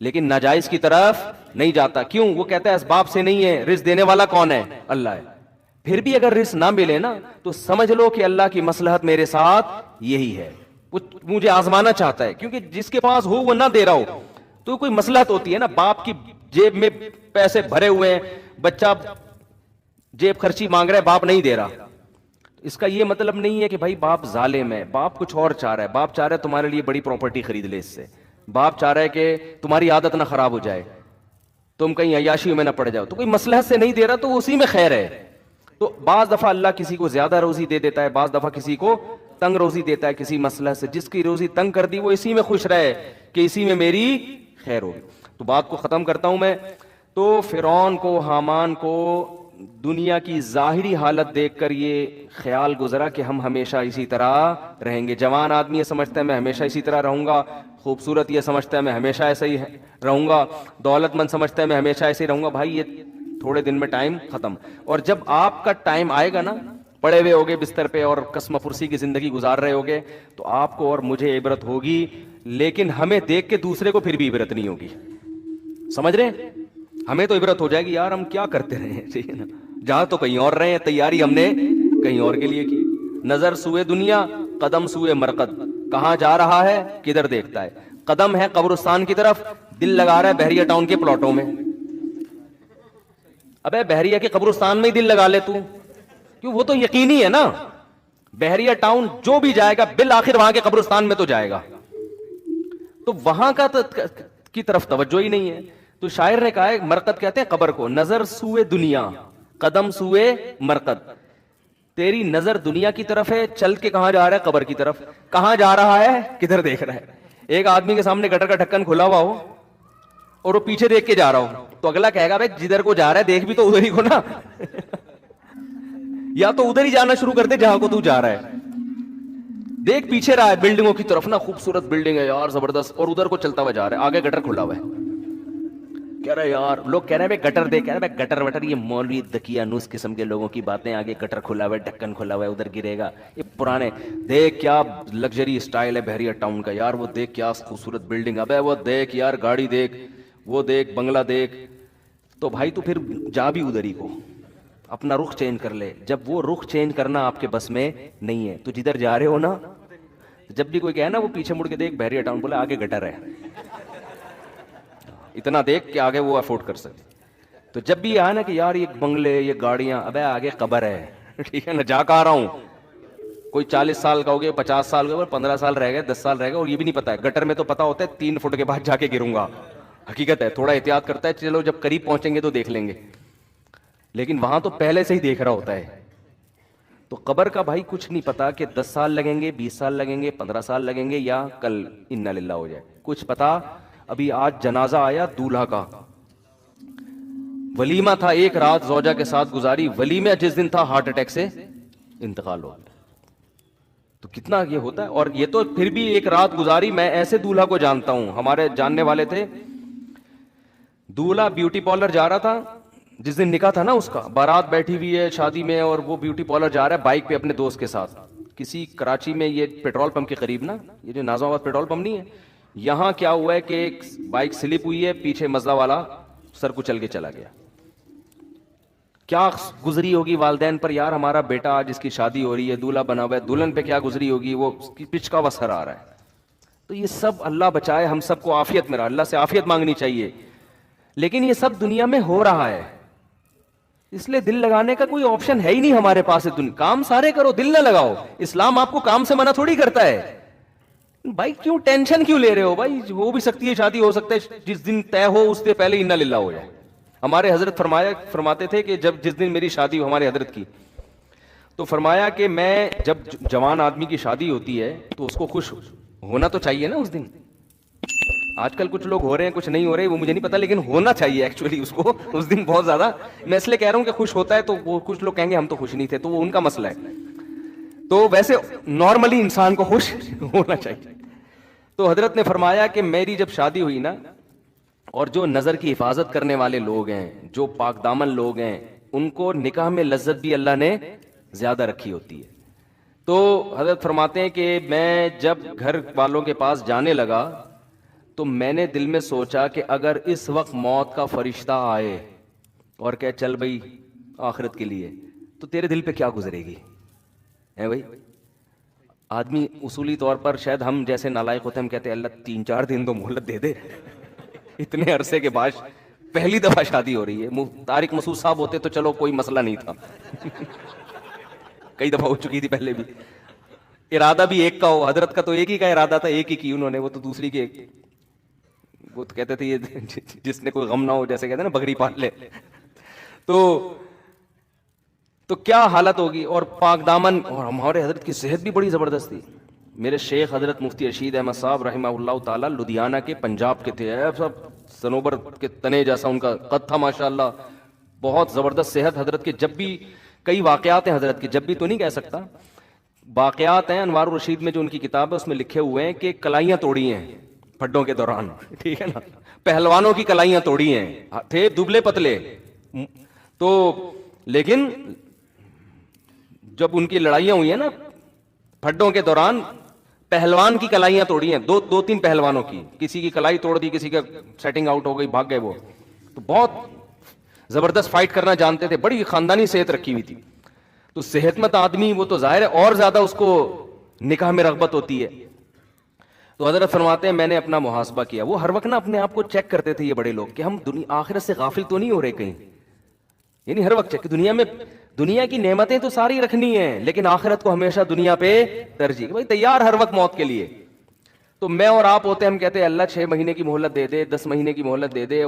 لیکن ناجائز کی طرف نہیں جاتا. کیوں؟ وہ کہتا ہے اسباب سے نہیں ہے، رزق دینے والا کون ہے؟ اللہ ہے. پھر بھی اگر رزق نہ ملے نا تو سمجھ لو کہ اللہ کی مصلحت میرے ساتھ یہی ہے، وہ مجھے آزمانا چاہتا ہے. کیونکہ جس کے پاس ہو وہ نہ دے رہا ہو تو کوئی مصلحت ہوتی ہے نا. باپ کی جیب میں پیسے بھرے ہوئے ہیں، بچہ جیب خرچی مانگ رہا ہے، باپ نہیں دے رہا، اس کا یہ مطلب نہیں ہے کہ بھائی باپ ظالم ہے. باپ کچھ اور چاہ رہا ہے، باپ چاہ رہا ہے تمہارے لیے بڑی پراپرٹی خرید لے، اس سے باپ چاہ رہا ہے کہ تمہاری عادت نہ خراب ہو جائے، تم کہیں عیاشیوں میں نہ پڑ جاؤ. تو کوئی مصلحت سے نہیں دے رہا تو اسی میں خیر ہے. تو بعض دفعہ اللہ کسی کو زیادہ روزی دے دیتا ہے، بعض دفعہ کسی کو تنگ روزی دیتا ہے کسی مصلحت سے. جس کی روزی تنگ کر دی وہ اسی میں خوش رہے کہ اسی میں میری خیر ہوگی. تو بات کو ختم کرتا ہوں میں. تو فرعون کو، حامان کو دنیا کی ظاہری حالت دیکھ کر یہ خیال گزرا کہ ہم ہمیشہ اسی طرح رہیں گے. جوان آدمی یہ سمجھتا ہے میں ہمیشہ اسی طرح رہوں گا، خوبصورت یہ سمجھتا ہے میں ہمیشہ ایسا ہی رہوں گا، دولت مند سمجھتا ہے میں ہمیشہ ایسے ہی رہوں گا. بھائی یہ تھوڑے دن میں ٹائم ختم. اور جب آپ کا ٹائم آئے گا نا، پڑے ہوئے ہوگے بستر پہ اور قسم فرسی کی زندگی گزار رہے ہوگے، تو آپ کو اور مجھے عبرت ہوگی، لیکن ہمیں دیکھ کے دوسرے کو پھر بھی عبرت نہیں ہوگی. سمجھ رہے ہیں؟ ہمیں تو عبرت ہو جائے گی یار ہم کیا کرتے رہے ہیں، ٹھیک ہے نا، جہاں تو کہیں اور رہے ہیں، تیاری ہم نے کہیں اور کے لیے کی. نظر سوئے دنیا، قدم سوئے مرقد، کہاں جا رہا ہے کدھر دیکھتا ہے. قدم ہے قبرستان کی طرف، دل لگا رہا ہے بحریہ ٹاؤن کے پلاٹوں میں. ابے بحریہ کے قبرستان میں ہی دل لگا لے تو، کیوں؟ وہ تو یقینی ہے نا، بحریہ ٹاؤن جو بھی جائے گا بالآخر وہاں کے قبرستان میں تو جائے گا. تو وہاں کا کی طرف توجہ ہی نہیں ہے. تو شاعر نے کہا ہے، مرقد کہتے ہیں قبر کو، نظر سوئے دنیا قدم سوئے مرقد. تیری نظر دنیا کی طرف ہے، چل کے کہاں جا رہا ہے؟ قبر کی طرف. کہاں جا رہا ہے کدھر دیکھ رہا ہے. ایک آدمی کے سامنے گٹر کا ڈھکن کھلا ہوا ہو اور وہ پیچھے دیکھ کے جا رہا ہو تو اگلا کہے گا بھائی جدھر کو جا رہا ہے دیکھ بھی تو ادھر ہی کو نا یا تو ادھر ہی جانا شروع کر دے جہاں کو تو جا رہا ہے. دیکھ پیچھے رہا ہے بلڈنگوں کی طرف نا, خوبصورت بلڈنگ ہے یار زبردست, اور ادھر کو چلتا ہوا جا رہا ہے, آگے گٹر کھلا ہوا ہے. کہہ رہا ہے یار, لوگ کہہ رہے ہیں گٹر دیکھ, کہہ رہے ہیں گٹر وٹر یہ مولوی دکیانوس قسم کے لوگوں کی باتیں, آگے گٹر کھلا ہوا ہے, ڈھکن کھلا ہوا ہے, ادھر گرے گا. یہ پرانے دیکھ کیا لگژری اسٹائل ہے بحریہ ٹاؤن کا یار, وہ دیکھ کیا خوبصورت بلڈنگ, ابے وہ دیکھ یار گاڑی دیکھ, وہ دیکھ بنگلہ دیکھ. تو بھائی تو پھر جا بھی ادھر ہی کو, اپنا رخ چینج کر لے. جب وہ رخ چینج کرنا آپ کے بس میں نہیں ہے تو جدھر جا رہے ہو نا, جب بھی کوئی کہے نا وہ پیچھے مڑ کے دیکھ بحریہ ٹاؤن, بولے آگے گٹر ہے, اتنا دیکھ کہ آگے وہ افورڈ کر سکے. تو جب بھی آیا نا کہ یار یہ بنگلے یہ گاڑیاں, ابے آگے قبر ہے, ٹھیک ہے نا, جا کہا رہا ہوں. کوئی 40 سال کا ہو گیا, 50 سال کا ہو گیا, 15 سال رہ گئے, 10 سال رہ گئے, اور یہ بھی نہیں پتا ہے. گٹر میں تو پتا ہوتا ہے 3 فٹ کے بعد جا کے گروں گا, حقیقت ہے, تھوڑا احتیاط کرتا ہے, چلو جب قریب پہنچیں گے تو دیکھ لیں گے, لیکن وہاں تو پہلے سے ہی دیکھ رہا ہوتا ہے. تو قبر کا بھائی کچھ نہیں پتا کہ 10 سال لگیں گے, 20 سال لگیں گے, 15 سال لگیں گے, یا کل انا للہ ہو جائے, کچھ پتا. ابھی آج جنازہ آیا دولہا کا, ولیمہ تھا, ایک رات زوجہ کے ساتھ گزاری, ولیمہ جس دن تھا ہارٹ اٹیک سے انتقال ہو گیا. تو کتنا یہ ہوتا ہے. اور یہ تو پھر بھی ایک رات گزاری. میں ایسے دولہا کو جانتا ہوں, ہمارے جاننے والے تھے, دولہا بیوٹی پارلر جا رہا تھا, جس دن نکاح تھا نا اس کا, بارات بیٹھی ہوئی ہے شادی میں, اور وہ بیوٹی پارلر جا رہا ہے بائک پہ اپنے دوست کے ساتھ, کسی کراچی میں, یہ پیٹرول پمپ کے قریب نا, یہ جو نازم آباد پیٹرول پمپ نہیں ہے, یہاں کیا ہوا ہے کہ ایک بائک سلپ ہوئی ہے, پیچھے مزدہ والا سر کو چل کے چلا گیا. کیا گزری ہوگی والدین پر, یار ہمارا بیٹا آج اس کی شادی ہو رہی ہے, دولہا بنا ہوا ہے, دلہن پہ کیا گزری ہوگی, وہ اس کی پچ کا وسر آ رہا ہے. تو یہ سب اللہ بچائے ہم سب کو عافیت میں رہا, اللہ سے عافیت مانگنی چاہیے, لیکن یہ سب دنیا میں ہو رہا ہے, اس لیے دل لگانے کا کوئی آپشن ہے ہی نہیں ہمارے پاس. کام سارے کرو, دل نہ لگاؤ. اسلام آپ کو کام سے منع تھوڑی کرتا ہے. بھائی کیوں ٹینشن کیوں لے رہے ہو بھائی, ہو بھی سکتی ہے شادی, ہو سکتا ہے جس دن طے ہو اس سے پہلے انا للہ ہو جائے. ہمارے حضرت فرماتے تھے کہ جس دن میری شادی ہو, ہمارے حضرت کی, تو فرمایا کہ میں, جب جوان آدمی کی شادی ہوتی ہے تو اس کو خوش ہونا تو چاہیے نا اس دن. آج کل کچھ لوگ ہو رہے ہیں, کچھ نہیں ہو رہے, وہ مجھے نہیں پتا, لیکن ہونا چاہیے ایکچولی اس کو اس دن بہت زیادہ. میں اس لیے کہہ رہا ہوں کہ خوش ہوتا ہے, تو وہ کچھ لوگ کہیں گے ہم تو خوش نہیں تھے, تو وہ ان کا مسئلہ ہے. تو ویسے نارملی انسان کو خوش ہونا چاہیے. تو حضرت نے فرمایا کہ میری جب شادی ہوئی نا, اور جو نظر کی حفاظت کرنے والے لوگ ہیں, جو پاک دامن لوگ ہیں, ان کو نکاح میں لذت بھی اللہ نے زیادہ رکھی ہوتی ہے. تو حضرت فرماتے ہیں کہ میں جب گھر والوں کے پاس جانے لگا تو میں نے دل میں سوچا کہ اگر اس وقت موت کا فرشتہ آئے اور کہ چل بھائی آخرت کے لیے, تو تیرے دل پہ کیا گزرے گی. ہے بھائی, آدمی اصولی طور پر شاید ہم جیسے نالائق ہوتے ہیں, ہم کہتے ہیں اللہ 3-4 دن تو مہلت دے دے, اتنے عرصے کے بعد پہلی دفعہ شادی ہو رہی ہے. طارق مسعود صاحب ہوتے تو چلو کوئی مسئلہ نہیں تھا, کئی دفعہ ہو چکی تھی پہلے بھی. ارادہ بھی ایک کا ہو, حضرت کا تو ایک ہی کا ارادہ تھا, ایک ہی کی انہوں نے, وہ تو دوسری کی, وہ تو کہتے تھے یہ جس نے کوئی غم نہ ہو, جیسے کہتے ہیں نا بکری پال لے. تو کیا حالت ہوگی. اور پاک دامن, اور ہمارے حضرت کی صحت بھی بڑی زبردست تھی. میرے شیخ حضرت مفتی رشید احمد صاحب رحمہ اللہ تعالیٰ لدھیانہ کے, پنجاب کے تھے, سب صنوبر کے تنے جیسا ان کا قد تھا ماشاءاللہ, بہت زبردست صحت حضرت کے. جب بھی کئی واقعات ہیں حضرت کے, جب بھی تو نہیں کہہ سکتا, واقعات ہیں انوار الرشید میں جو ان کی کتاب ہے اس میں لکھے ہوئے ہیں کہ کلائیاں توڑی ہیں پھڈوں کے دوران, ٹھیک ہے نا, پہلوانوں کی کلائیاں توڑی ہیں, تھے دبلے پتلے. تو لیکن جب ان کی لڑائیاں ہوئی ہیں نا پھڈوں کے دوران, پہلوان کی کلائیاں توڑی ہیں, 2-3 پہلوانوں کی, کسی کی کلائی توڑ دی, کسی کا سیٹنگ آؤٹ ہو گئی, بھاگ گئے وہ. تو بہت زبردست فائٹ کرنا جانتے تھے, بڑی خاندانی صحت رکھی ہوئی تھی. تو صحت مند آدمی وہ تو ظاہر ہے اور زیادہ اس کو نکاح میں رغبت ہوتی ہے. تو حضرت فرماتے ہیں میں نے اپنا محاسبہ کیا. وہ ہر وقت نا اپنے آپ کو چیک کرتے تھے یہ بڑے لوگ, کہ ہم آخرت سے غافل تو نہیں ہو رہے کہیں. یعنی ہر وقت چیک, دنیا میں دنیا کی نعمتیں تو ساری رکھنی ہیں, لیکن آخرت کو ہمیشہ دنیا پہ ترجیح. بھائی تیار ہر وقت موت کے لیے. تو میں اور آپ ہوتے ہیں, ہم کہتے ہیں اللہ 6 مہینے کی مہلت دے دے, 10 مہینے کی مہلت دے دے.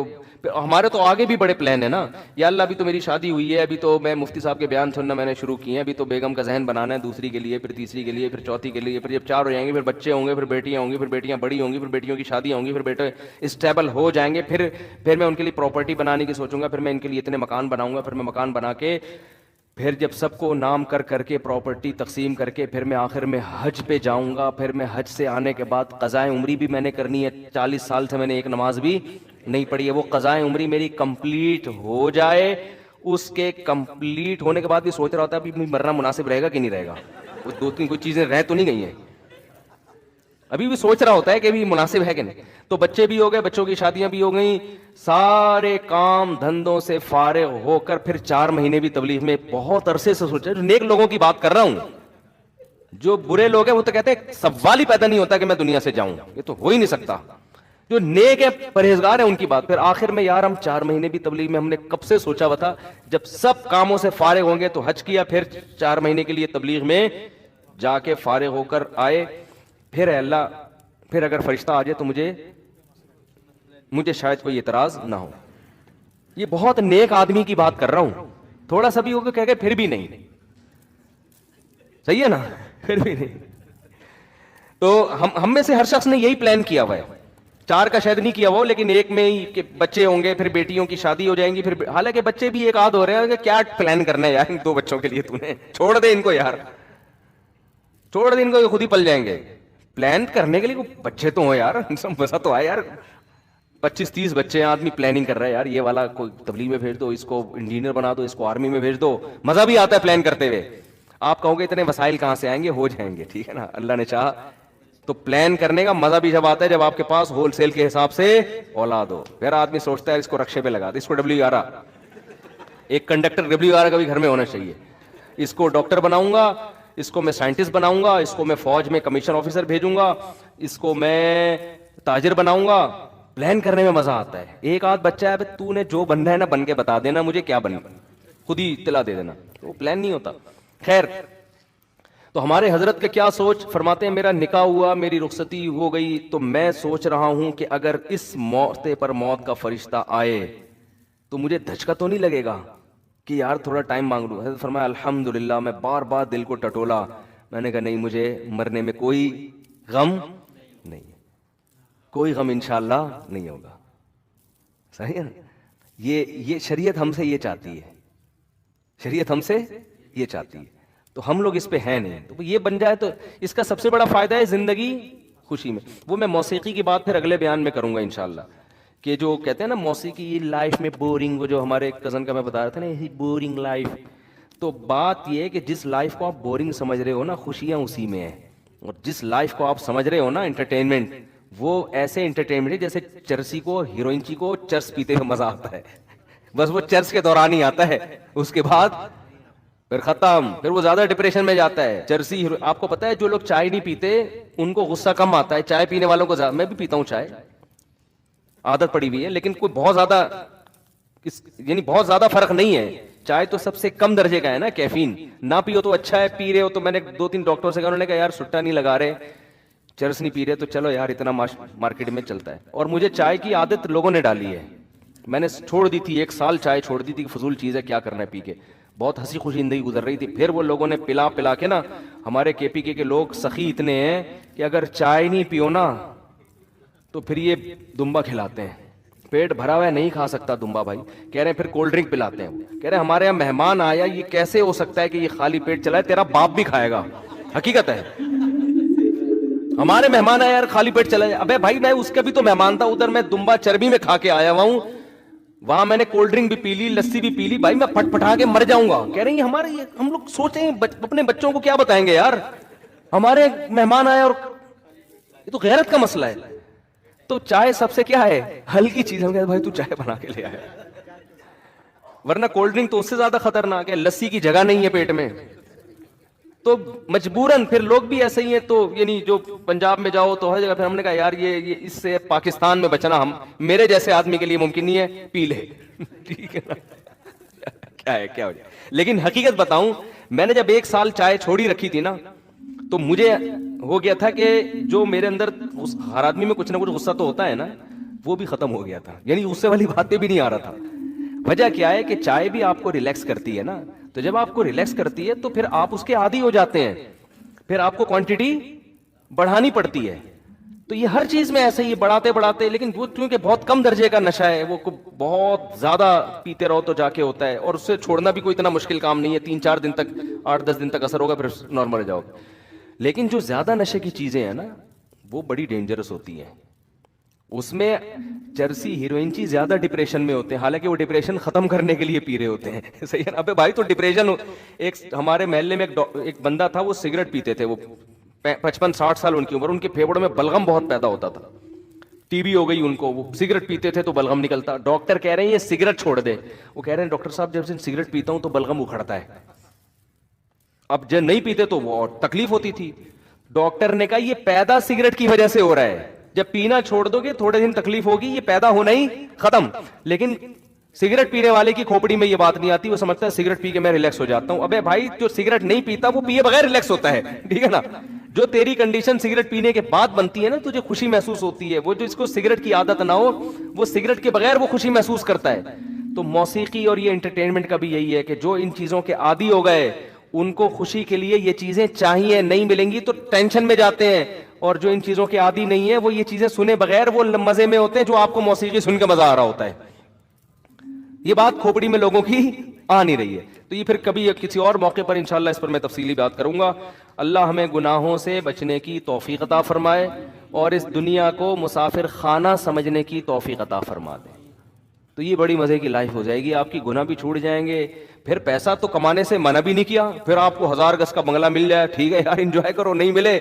ہمارے تو آگے بھی بڑے پلان ہیں نا, یا اللہ ابھی تو میری شادی ہوئی ہے, ابھی تو میں مفتی صاحب کے بیان سننا میں نے شروع کیے ہیں, ابھی تو بیگم کا ذہن بنانا ہے دوسری کے لیے, پھر تیسری کے لیے, پھر چوتھی کے لیے, پھر جب 4 ہو جائیں گے پھر بچے ہوں گے, پھر بیٹیاں ہوں گی, پھر بیٹیاں بڑی ہوں گی, پھر بیٹیوں کی شادیاں ہوں گی, پھر بیٹے اسٹیبل ہو جائیں گے, پھر میں ان کے لیے پراپرٹی بنانے کی سوچوں گا, پھر میں ان کے لیے اتنے مکان بناؤں گا, پھر میں مکان بنا کے پھر جب سب کو نام کر کے پراپرٹی تقسیم کر کے پھر میں آخر میں حج پہ جاؤں گا. پھر میں حج سے آنے کے بعد قضائے عمری بھی میں نے کرنی ہے. 40 سال سے میں نے ایک نماز بھی نہیں پڑھی ہے. وہ قضائے عمری میری کمپلیٹ ہو جائے, اس کے کمپلیٹ ہونے کے بعد بھی سوچ رہا ہوتا ہے ابھی مرنا مناسب رہے گا کہ نہیں رہے گا. وہ 2-3 کوئی چیزیں رہ تو نہیں گئی ہیں, ابھی بھی سوچ رہا ہوتا ہے کہ ابھی مناسب ہے کہ نہیں. تو بچے بھی ہو گئے, بچوں کی شادیاں بھی ہو گئیں, سارے کام دھندوں سے فارغ ہو کر پھر 4 مہینے بھی تبلیغ میں بہت عرصے سے سوچا. نیک لوگوں کی بات کر رہا ہوں, جو برے لوگ ہیں وہ تو کہتے ہیں سوال ہی پیدا نہیں ہوتا کہ میں دنیا سے جاؤں, یہ تو ہو ہی نہیں سکتا. جو نیک ہے پرہیزگار ہیں ان کی بات. پھر آخر میں یار ہم 4 مہینے بھی تبلیغ میں, ہم نے کب سے سوچا ہوا تھا جب سب کاموں سے فارغ ہوں گے تو حج کیا, پھر 4 مہینے کے لیے تبلیغ میں جا کے فارغ ہو کر آئے. پھر اے اللہ, پھر اگر فرشتہ آ جائے تو مجھے شاید کوئی اعتراض نہ ہو. یہ بہت نیک آدمی کی بات کر رہا ہوں, تھوڑا سا بھی ہوگا کہہ گئے پھر بھی نہیں, صحیح ہے نا, پھر بھی نہیں. تو ہم میں سے ہر شخص نے یہی پلان کیا ہوا ہے. 4 کا شاید نہیں کیا ہوا لیکن ایک میں ہی کہ بچے ہوں گے, پھر بیٹیوں کی شادی ہو جائیں گی, پھر حالانکہ بچے بھی ایک آدھ ہو رہے ہیں کہ کیا پلان کرنا ہے یار ان 2 بچوں کے لیے, تو نے چھوڑ دے ان کو یار, چھوڑ دے ان کو, یہ خود ہی پل جائیں گے. پلان کرنے کے لیے بچے تو ہوں یار, سب مزہ تو آئے یار. 25-30 بچے ہیں, آدمی پلاننگ کر رہا ہے یار, یہ والا کوئی تبلیغ میں بھیج دو, اس کو انجینئر بنا دو, اس کو آرمی میں بھیج دو. مزہ بھی آتا ہے پلان کرتے ہوئے. آپ کہو گے اتنے وسائل کہاں سے آئیں گے, ہو جائیں گے, ٹھیک ہے نا, اللہ نے چاہا. تو پلان کرنے کا مزہ بھی جب آتا ہے جب آپ کے پاس ہول سیل کے حساب سے اولاد ہو. پھر آدمی سوچتا ہے اس کو رکشے پہ لگا دے, اس کو WR, ایک کنڈکٹر WR کا بھی گھر میں ہونا چاہیے. اس کو ڈاکٹر بناؤں گا, اس کو میں سائنٹسٹ بناؤں گا, اس کو میں فوج میں کمیشن آفیسر بھیجوں گا, اس کو میں تاجر بناؤں گا. پلان کرنے میں مزہ آتا ہے. ایک آدھ بچہ ہے, تو نے جو بننا ہے نا بن کے بتا دینا مجھے کیا بننا, خود ہی اطلاع دے دینا. وہ پلان نہیں ہوتا. خیر, تو ہمارے حضرت کا کیا سوچ, فرماتے ہیں میرا نکاح ہوا, میری رخصتی ہو گئی, تو میں سوچ رہا ہوں کہ اگر اس موقع پر موت کا فرشتہ آئے تو مجھے دھچکا تو نہیں لگے گا کہ یار تھوڑا ٹائم مانگ لوں. حضرت فرمایا الحمدللہ. میں بار بار دل کو ٹٹولا, میں نے کہا نہیں, مجھے مرنے میں کوئی غم نہیں, کوئی غم انشاءاللہ نہیں ہوگا. صحیح ہے نا, یہ شریعت ہم سے یہ چاہتی ہے, شریعت ہم سے یہ چاہتی ہے. تو ہم لوگ اس پہ ہیں نہیں. تو یہ بن جائے تو اس کا سب سے بڑا فائدہ ہے زندگی خوشی میں. وہ میں موسیقی کی بات پھر اگلے بیان میں کروں گا انشاءاللہ, کہ جو کہتے ہیں نا موسیقی لائف میں بورنگ, وہ جو ہمارے کزن کا میں بتا رہا تھا نا, یہ بورنگ لائف. تو بات یہ ہے کہ جس لائف کو آپ بورنگ سمجھ رہے ہو نا, خوشیاں اسی میں ہیں. اور جس لائف کو آپ سمجھ رہے ہو نا انٹرٹینمنٹ, وہ ایسے انٹرٹینمنٹ ہے جیسے چرسی کو, ہیروئن کو چرس پیتے ہوئے مزہ آتا ہے, بس وہ چرس کے دوران ہی آتا ہے, اس کے بعد پھر ختم. پھر وہ زیادہ ڈپریشن میں جاتا ہے. چرسی, آپ کو پتا ہے جو لوگ چائے نہیں پیتے ان کو غصہ کم آتا ہے, چائے پینے والوں کو زیادہ. میں بھی پیتا ہوں چائے, عادت پڑی ہوئی ہے, لیکن کوئی بہت زیادہ یعنی بہت زیادہ فرق نہیں ہے. چائے تو سب سے کم درجے کا ہے نا, کیفین. نہ پیو تو اچھا ہے, پی رہے ہو تو میں نے 2-3 ڈاکٹر سے کہا, انہوں نے کہا یار سٹا نہیں لگا رہے, چرس نہیں پی رہے, تو چلو یار اتنا مارکیٹ میں چلتا ہے. اور مجھے چائے کی عادت لوگوں نے ڈالی ہے, میں نے چھوڑ دی تھی, 1 سال چائے چھوڑ دی تھی, فضول چیز ہے, کیا کرنا ہے پی کے. بہت ہنسی خوشی زندگی گزر رہی تھی. پھر وہ لوگوں نے پلا کے نا, ہمارے KPK کے لوگ سخی اتنے ہیں کہ اگر چائے نہیں پیو نا تو پھر یہ دمبا کھلاتے ہیں. پیٹ بھرا ہوا ہے نہیں کھا سکتا دمبا بھائی, کہہ رہے ہیں پھر کولڈ ڈرنک پلاتے ہیں. کہہ رہے ہیں ہمارے یہاں مہمان آیا, یہ کیسے ہو سکتا ہے کہ یہ خالی پیٹ چلا ہے, تیرا باپ بھی کھائے گا. حقیقت ہے, ہمارے مہمان آیا یار خالی پیٹ چلا جائے. ابے بھائی میں اس کا بھی تو مہمان تھا, ادھر میں دمبا چربی میں کھا کے آیا ہوا ہوں, وہاں میں نے کولڈ ڈرنک بھی پی لی, لسی بھی پی لی, بھائی میں پھٹ پھٹا کے مر جاؤں گا. کہہ رہے ہیں ہمارے, ہم لوگ سوچیں اپنے بچوں کو کیا بتائیں گے یار, ہمارے مہمان آئے, اور یہ تو غیرت کا مسئلہ ہے. تو چائے سب سے کیا ہے, ہلکی چیز. ہم کہتے بھائی تو چائے بنا کے لے آیا, ورنہ کولڈ ڈرنک تو اس سے زیادہ خطرناک ہے, لسی کی جگہ نہیں ہے پیٹ میں. تو مجبوراً پھر لوگ بھی ایسے ہی ہیں. تو یعنی جو پنجاب میں جاؤ تو ہر جگہ, پھر ہم نے کہا یار یہ اس سے پاکستان میں بچنا ہم میرے جیسے آدمی کے لیے ممکن نہیں ہے, پی لے. ٹھیک ہے نا, کیا ہے کیا ہو جائے. لیکن حقیقت بتاؤں, میں نے جب 1 سال چائے چھوڑی رکھی تھی نا, تو مجھے ہو گیا تھا کہ جو میرے اندر ہر آدمی میں کچھ نہ کچھ غصہ تو ہوتا ہے نا, وہ بھی ختم ہو گیا تھا, یعنی غصے والی بات پہ بھی نہیں آ رہا تھا. وجہ کیا ہے کہ چائے بھی آپ کو ریلیکس کرتی ہے نا, تو جب آپ کو ریلیکس کرتی ہے تو پھر آپ اس کے عادی ہو جاتے ہیں, پھر آپ کو کوانٹٹی بڑھانی پڑتی ہے. تو یہ ہر چیز میں ایسے ہی بڑھاتے بڑھاتے, لیکن وہ کیونکہ بہت کم درجے کا نشہ ہے, وہ بہت زیادہ پیتے رہو تو جا کے ہوتا ہے, اور اس سے چھوڑنا بھی کوئی اتنا مشکل کام نہیں ہے, 3-4 دن تک 8-10 دن تک اثر ہوگا, پھر نارمل ہو جاؤ گے. لیکن جو زیادہ نشے کی چیزیں ہیں نا وہ بڑی ڈینجرس ہوتی ہیں. اس میں چرسی ہیروئن چی زیادہ ڈپریشن میں ہوتے ہیں, حالانکہ وہ ڈپریشن ختم کرنے کے لیے پی رہے ہوتے ہیں. صحیح ہے نا. ابے بھائی تو ڈپریشن, ایک ہمارے محلے میں ایک بندہ تھا, وہ سگریٹ پیتے تھے, وہ 55-60 سال ان کی عمر, ان کے پھیپڑوں میں بلغم بہت پیدا ہوتا تھا, ٹی بی ہو گئی ان کو, وہ سگریٹ پیتے تھے تو بلغم نکلتا. ڈاکٹر کہہ رہے ہیں یہ سگریٹ چھوڑ دے. وہ کہہ رہے ہیں ڈاکٹر صاحب جب سے سگریٹ پیتا ہوں تو بلغم اکھڑتا ہے. اب جب نہیں پیتے تو وہ اور تکلیف ہوتی تھی. ڈاکٹر نے کہا یہ پیدا سگریٹ کی وجہ سے ہو رہا ہے, جب پینا چھوڑ دو گے تھوڑے دن تکلیف ہوگی, یہ پیدا ہونا ہی ختم. لیکن سگریٹ پینے والے کی کھوپڑی میں یہ بات نہیں آتی, وہ سمجھتا ہے سگریٹ پی کے میں ریلیکس ہو جاتا ہوں. ابے بھائی جو سگریٹ نہیں پیتا وہ پیے بغیر ریلیکس ہوتا ہے, ٹھیک ہے نا. جو تیری کنڈیشن سگریٹ پینے کے بعد بنتی ہے نا, تجھے خوشی محسوس ہوتی ہے, وہ جو اس کو سگریٹ کی عادت نہ ہو وہ سگریٹ کے بغیر وہ خوشی محسوس کرتا ہے. تو موسیقی اور یہ انٹرٹینمنٹ کا بھی یہی ہے کہ جو ان چیزوں کے عادی ہو گئے ان کو خوشی کے لیے یہ چیزیں چاہیے, نہیں ملیں گی تو ٹینشن میں جاتے ہیں. اور جو ان چیزوں کے عادی نہیں ہے وہ یہ چیزیں سنے بغیر وہ مزے میں ہوتے ہیں, جو آپ کو موسیقی سن کے مزہ آ رہا ہوتا ہے. یہ بات کھوپڑی میں لوگوں کی آ نہیں رہی ہے. تو یہ پھر کبھی کسی اور موقع پر انشاءاللہ اس پر میں تفصیلی بات کروں گا. اللہ ہمیں گناہوں سے بچنے کی توفیق عطا فرمائے اور اس دنیا کو مسافر خانہ سمجھنے کی توفیق عطا فرما دے. تو یہ بڑی مزے کی لائف ہو جائے گی, آپ کی گناہ بھی چھوٹ جائیں گے. پھر پیسہ تو کمانے سے منع بھی نہیں کیا, پھر آپ کو 1000 گز کا بنگلہ مل جائے, ٹھیک ہے یار انجوائے کرو, نہیں ملے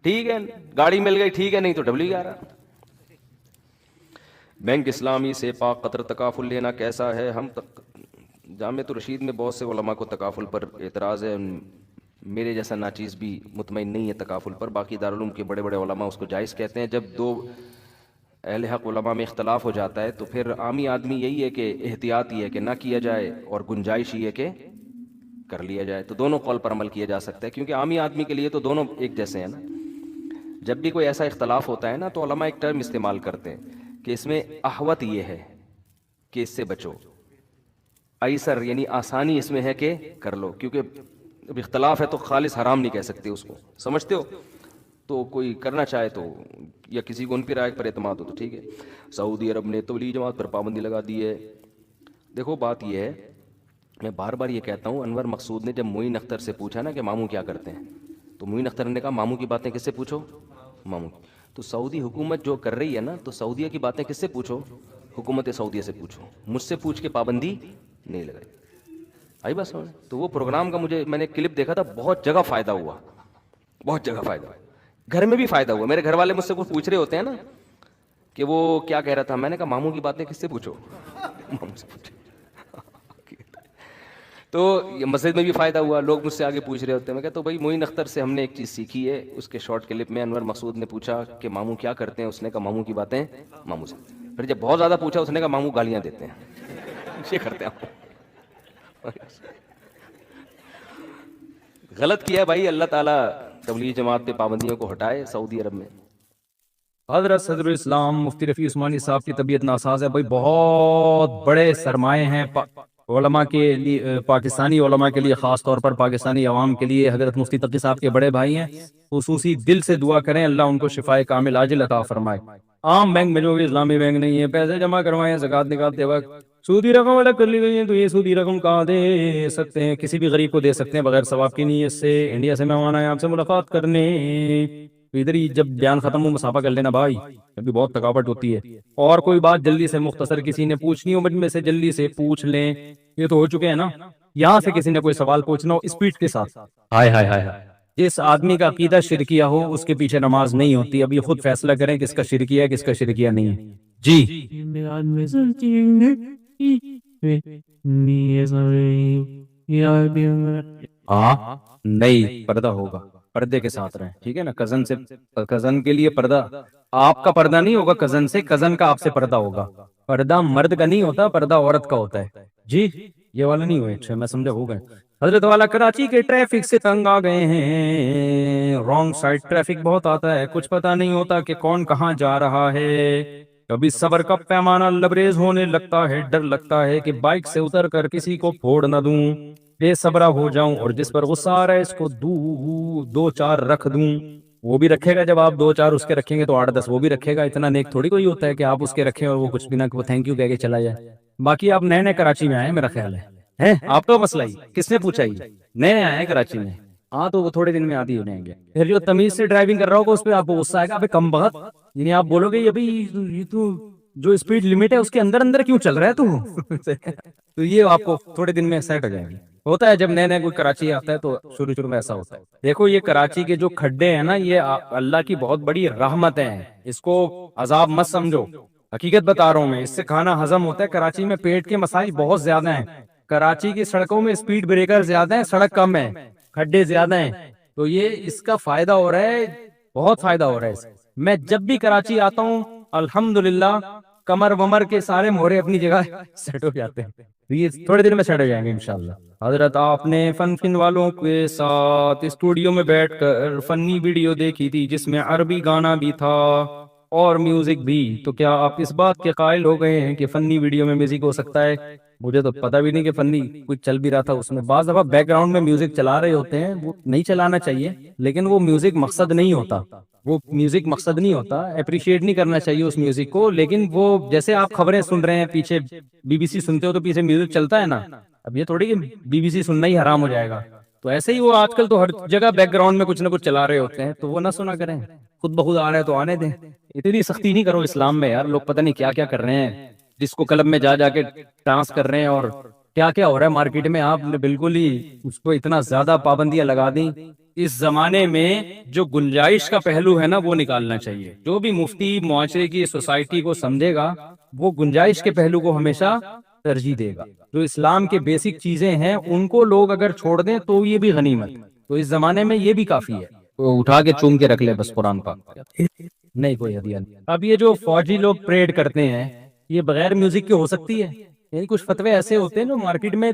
ٹھیک ہے, گاڑی مل گئی ٹھیک ہے, نہیں تو ڈبلی گا رہا. بینک اسلامی سے پاک قطر تکافل لینا کیسا ہے؟ ہم جامعۃ الرشید میں بہت سے علماء کو تکافل پر اعتراض ہے, میرے جیسا ناچیز بھی مطمئن نہیں ہے تکافل پر. باقی دارالعلوم کے بڑے بڑے علماء اس کو جائز کہتے ہیں. جب دو اہل حق علماء میں اختلاف ہو جاتا ہے تو پھر عامی آدمی یہی ہے کہ احتیاط یہ ہے کہ نہ کیا جائے, اور گنجائش یہ ہے کہ کر لیا جائے. تو دونوں قول پر عمل کیا جا سکتا ہے, کیونکہ عامی آدمی کے لیے تو دونوں ایک جیسے ہیں نا. جب بھی کوئی ایسا اختلاف ہوتا ہے نا تو علماء ایک ٹرم استعمال کرتے ہیں کہ اس میں احوط یہ ہے کہ اس سے بچو, ایسر یعنی آسانی اس میں ہے کہ کر لو, کیونکہ اب اختلاف ہے تو خالص حرام نہیں کہہ سکتے اس کو, سمجھتے ہو. تو کوئی کرنا چاہے تو, یا کسی کو ان کی رائے پر اعتماد ہو تو ٹھیک ہے. سعودی عرب نے تبلیغ جماعت پر پابندی لگا دی ہے. دیکھو بات یہ ہے, میں بار بار یہ کہتا ہوں, انور مقصود نے جب معین اختر سے پوچھا نا کہ ماموں کیا کرتے ہیں, تو معین اختر نے کہا ماموں کی باتیں کس سے پوچھو, ماموں. تو سعودی حکومت جو کر رہی ہے نا, تو سعودیہ کی باتیں کس سے پوچھو, حکومت سعودیہ سے پوچھو, مجھ سے پوچھ کے پابندی نہیں لگائی. آئی بس. تو وہ پروگرام کا میں نے کلپ دیکھا تھا, بہت جگہ فائدہ ہوا, بہت جگہ فائدہ ہوا, گھر میں بھی فائدہ ہوا. میرے گھر والے مجھ سے کچھ پوچھ رہے ہوتے ہیں نا کہ وہ کیا کہہ رہا تھا, میں نے کہا ماموں کی باتیں کس سے پوچھو, ماموں سے پوچھو. تو یہ مسجد میں بھی فائدہ ہوا, لوگ مجھ سے آگے پوچھ رہے ہوتے ہیں. میں کہتا ہوں بھائی معین اختر سے ہم نے ایک چیز سیکھی ہے. اس کے شارٹ کلپ میں انور مقصود نے پوچھا کہ ماموں کیا کرتے ہیں, اس نے کہا ماموں کی باتیں ماموں سے. پھر جب بہت زیادہ پوچھا اس نے کہا ماموں گالیاں دیتے ہیں, یہ کرتے ہیں. غلط کیا بھائی, اللہ تعالیٰ تبلیغ جماعت پہ پابندیوں کو ہٹائے سعودی عرب میں. حضرت صدر اسلام مفتی رفیع عثمانی صاحب کی طبیعت ناساز ہے. بھائی بہت بڑے سرمائے ہیں علماء کے لیے, پاکستانی علماء کے لیے, خاص طور پر پاکستانی عوام کے لیے. حضرت مفتی تقی صاحب کے بڑے بھائی ہیں, خصوصی دل سے دعا کریں اللہ ان کو شفائے کامل عاجل عطا فرمائے. عام بینک میں جو کہ اسلامی بینک نہیں ہے, پیسے جمع کروائیں زکوٰۃ نکالتے وقت سودی رقم الگ کر لی گئی ہے, تو یہ سودی رقم کہاں دے سکتے ہیں, کسی بھی غریب کو دے سکتے ہیں بغیر ثواب کی نیت سے. انڈیا سے مہمان آئے آپ سے ملاقات کرنے, ادھر ہی جب بیان ختم ہو مسافہ کر لینا بھائی, ابھی بہت تھکاوٹ ہوتی ہے. اور کوئی بات جلدی سے مختصر کسی نے پوچھنی ہو مجھ سے جلدی سے پوچھ لیں. یہ تو ہو چکے ہیں نا, یہاں سے کسی نے کوئی سوال پوچھنا ہو اسپیڈ کے ساتھ. ہائے ہائے ہائے, جس آدمی کا عقیدہ شرکیہ ہو اس کے پیچھے نماز نہیں ہوتی. اب یہ خود فیصلہ کریں کس کا شرکیہ ہے کس کا شرکیہ نہیں ہے. جی ہاں نہیں, پردہ ہوگا, پردے کے ساتھ رہیں, ٹھیک ہے نا. کزن سے, کزن کے لیے پردہ, آپ کا پردہ نہیں ہوگا کزن سے, کزن کا آپ سے پردہ ہوگا. پردہ مرد کا نہیں ہوتا, پردہ عورت کا ہوتا ہے. جی یہ والا نہیں ہوئے, اچھا میں سمجھا ہو گئے. حضرت والا کراچی کے ٹریفک سے تنگ آ گئے ہیں، رانگ سائڈ ٹریفک بہت آتا ہے، کچھ پتہ نہیں ہوتا کہ کون کہاں جا رہا ہے، کبھی صبر کا پیمانہ لبریز ہونے لگتا ہے، ڈر لگتا ہے کہ بائک سے اتر کر کسی کو پھوڑ نہ دوں، بے صبرا ہو جاؤں اور جس پر غصہ آ رہا ہے اس کو دو چار رکھ دوں۔ وہ بھی رکھے گا، جب آپ دو چار اس کے رکھیں گے تو 8 10 وہ بھی رکھے گا، اتنا نیک تھوڑی کوئی ہوتا ہے کہ آپ اس کے رکھیں اور وہ کچھ بھی نہ کہ وہ تھینک یو کہہ کے چلا جائے۔ باقی آپ نئے نئے کراچی میں آئے ہیں میرا خیال ہے آپ تو مسئلہ ہی کس نے پوچھا ہی نئے آئے ہیں کراچی میں، ہاں تو وہ تھوڑے دن میں عادی ہو جائیں گے۔ پھر جو تمیز سے ڈرائیونگ کر رہا ہوگا اس پہ آپ کو غصہ آئے گا، ابے کم بخت، یعنی آپ بولو گے ابھی یہ تو جو اسپیڈ لمٹ ہے اس کے اندر اندر کیوں چل رہا ہے تو یہ آپ کو تھوڑے دن میں سیٹ ہو جائے گی۔ ہوتا ہے جب نئے نئے کوئی کراچی آتا ہے تو شروع میں ایسا ہوتا ہے۔ دیکھو یہ کراچی کے جو کھڈے ہیں نا، یہ اللہ کی بہت بڑی رحمت ہے، اس کو عذاب مت سمجھو، حقیقت بتا رہا ہوں میں، اس سے کھانا ہضم ہوتا ہے۔ کراچی میں پیٹ کے مسائل بہت زیادہ ہیں، کراچی کی سڑکوں میں اسپیڈ بریکر زیادہ ہیں، سڑک کم ہے، کھڈے زیادہ ہیں، تو یہ اس کا فائدہ ہو رہا ہے، بہت فائدہ ہو رہا ہے اس سے۔ میں جب بھی کراچی آتا ہوں الحمدللہ کمر ومر کے سارے مورے اپنی جگہ سیٹ ہو جاتے ہیں، یہ تھوڑے دن میں سیٹ ہو جائیں گے انشاءاللہ۔ حضرت آپ نے فن والوں کے ساتھ اسٹوڈیو میں بیٹھ کر فنی ویڈیو دیکھی تھی جس میں عربی گانا بھی تھا اور میوزک بھی، تو کیا آپ اس بات کے قائل ہو گئے ہیں کہ فنی ویڈیو میں میوزک ہو سکتا ہے؟ مجھے تو پتہ بھی نہیں کہ فنی کچھ چل بھی رہا تھا اس میں، بعض دفعہ بیک گراؤنڈ میں میوزک چلا رہے ہوتے ہیں، وہ نہیں چلانا چاہیے، لیکن وہ میوزک مقصد نہیں ہوتا، وہ میوزک مقصد نہیں ہوتا، اپریشیٹ نہیں کرنا چاہیے اس میوزک کو، لیکن وہ جیسے آپ خبریں سن رہے ہیں پیچھے BBC سنتے ہو تو پیچھے میوزک چلتا ہے نا، اب یہ تھوڑی کہ BBC سننا ہی حرام ہو جائے گا، تو ایسے ہی وہ آج کل تو ہر جگہ بیک گراؤنڈ میں کچھ نہ کچھ چلا رہے ہوتے ہیں، تو وہ نہ سنا کریں، خود بخود آ رہے ہیں تو آنے دیں، اتنی سختی نہیں کرو اسلام میں یار، لوگ پتہ نہیں کیا کیا کر رہے ہیں، ڈسکو کلب میں جا کے ڈانس کر رہے ہیں اور کیا کیا ہو رہا ہے مارکیٹ میں، آپ نے بالکل ہی اس کو اتنا زیادہ پابندیاں لگا دیں۔ اس زمانے میں جو گنجائش کا پہلو ہے نا وہ نکالنا چاہیے، جو بھی مفتی معاشرے کی سوسائٹی کو سمجھے گا وہ گنجائش کے پہلو کو ہمیشہ ترجیح دے گا، جو اسلام کے بیسک چیزیں ہیں ان کو لوگ اگر چھوڑ دیں تو یہ بھی غنیمت، تو اس زمانے میں یہ بھی کافی ہے، تو اٹھا کے چوم کے رکھ لے بس قرآن پاک، نہیں کوئی ہدیہ نہیں۔ اب یہ جو فوجی لوگ پریڈ کرتے ہیں یہ بغیر میوزک کے ہو سکتی ہے؟ یعنی کچھ فتوے ایسے ہوتے ہیں جو مارکیٹ میں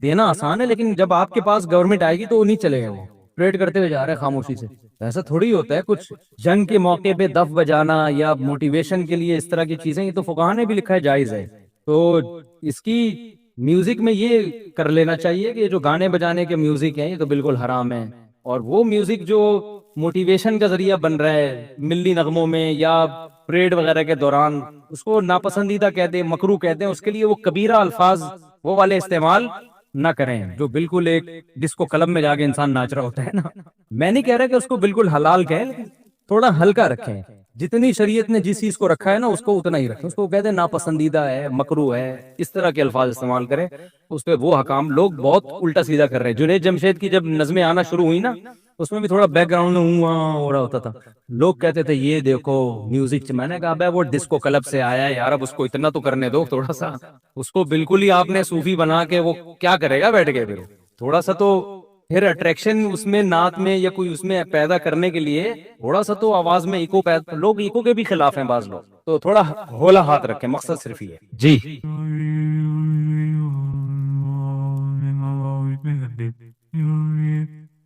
دینا آسان ہے، لیکن جب آپ کے پاس گورنمنٹ آئے گی تو وہ نہیں چلے گا، وہ پریڈ کرتے ہوئے جا رہے ہیں خاموشی سے، ایسا تھوڑی ہوتا ہے۔ کچھ جنگ کے موقع پہ دف بجانا یا موٹیویشن کے لیے اس طرح کی چیزیں، یہ تو فقہا نے بھی لکھا ہے جائز ہے، تو اس کی میوزک میں یہ کر لینا چاہیے کہ جو گانے بجانے کے میوزک ہیں یہ تو بالکل حرام ہے، اور وہ میوزک جو موٹیویشن کا ذریعہ بن رہا ہے ملی نغموں میں یا پریڈ وغیرہ کے دوران، اس کو ناپسندیدہ کہتے ہیں، مکروہ کہتے ہیں، اس کے لیے وہ کبیرہ الفاظ وہ والے استعمال نہ کریں جو بالکل ایک ڈسکو کلب میں جا کے انسان ناچ رہا ہوتا ہے نا۔ میں نہیں کہہ رہا کہ اس کو بالکل حلال کہیں، تھوڑا ہلکا رکھیں، جتنی شریعت نے جس چیز کو رکھا ہے نا اس کو اتنا ہی رکھیں، اس کو کہتے ہیں ناپسندیدہ ہے، مکروہ ہے، اس طرح کے الفاظ استعمال کریں، اس پہ وہ حکام لوگ بہت الٹا سیدھا کر رہے ہیں۔ جنید جمشید کی جب نظمیں آنا شروع ہوئی نا اس میں بھی تھوڑا بیک گراؤنڈ میں ہو رہا ہوتا تھا، لوگ کہتے تھے یہ دیکھو میوزک، میں نے کہا بھائی وہ ڈسکو کلب سے آیا ہے یار، اب اس کو اتنا تو کرنے دو تھوڑا سا، اس کو بالکل ہی آپ نے صوفی بنا کے وہ کیا کرے گا بیٹھ کے، پھر تھوڑا سا تو پھر اٹریکشن اس میں نعت میں یا کوئی اس میں پیدا کرنے کے لیے تھوڑا سا تو آواز میں ایکو پیدا، لوگ ایکو کے بھی خلاف ہیں بعض لوگ، تو تھوڑا ہولا ہاتھ رکھیں، مقصد صرف ہی ہے جی۔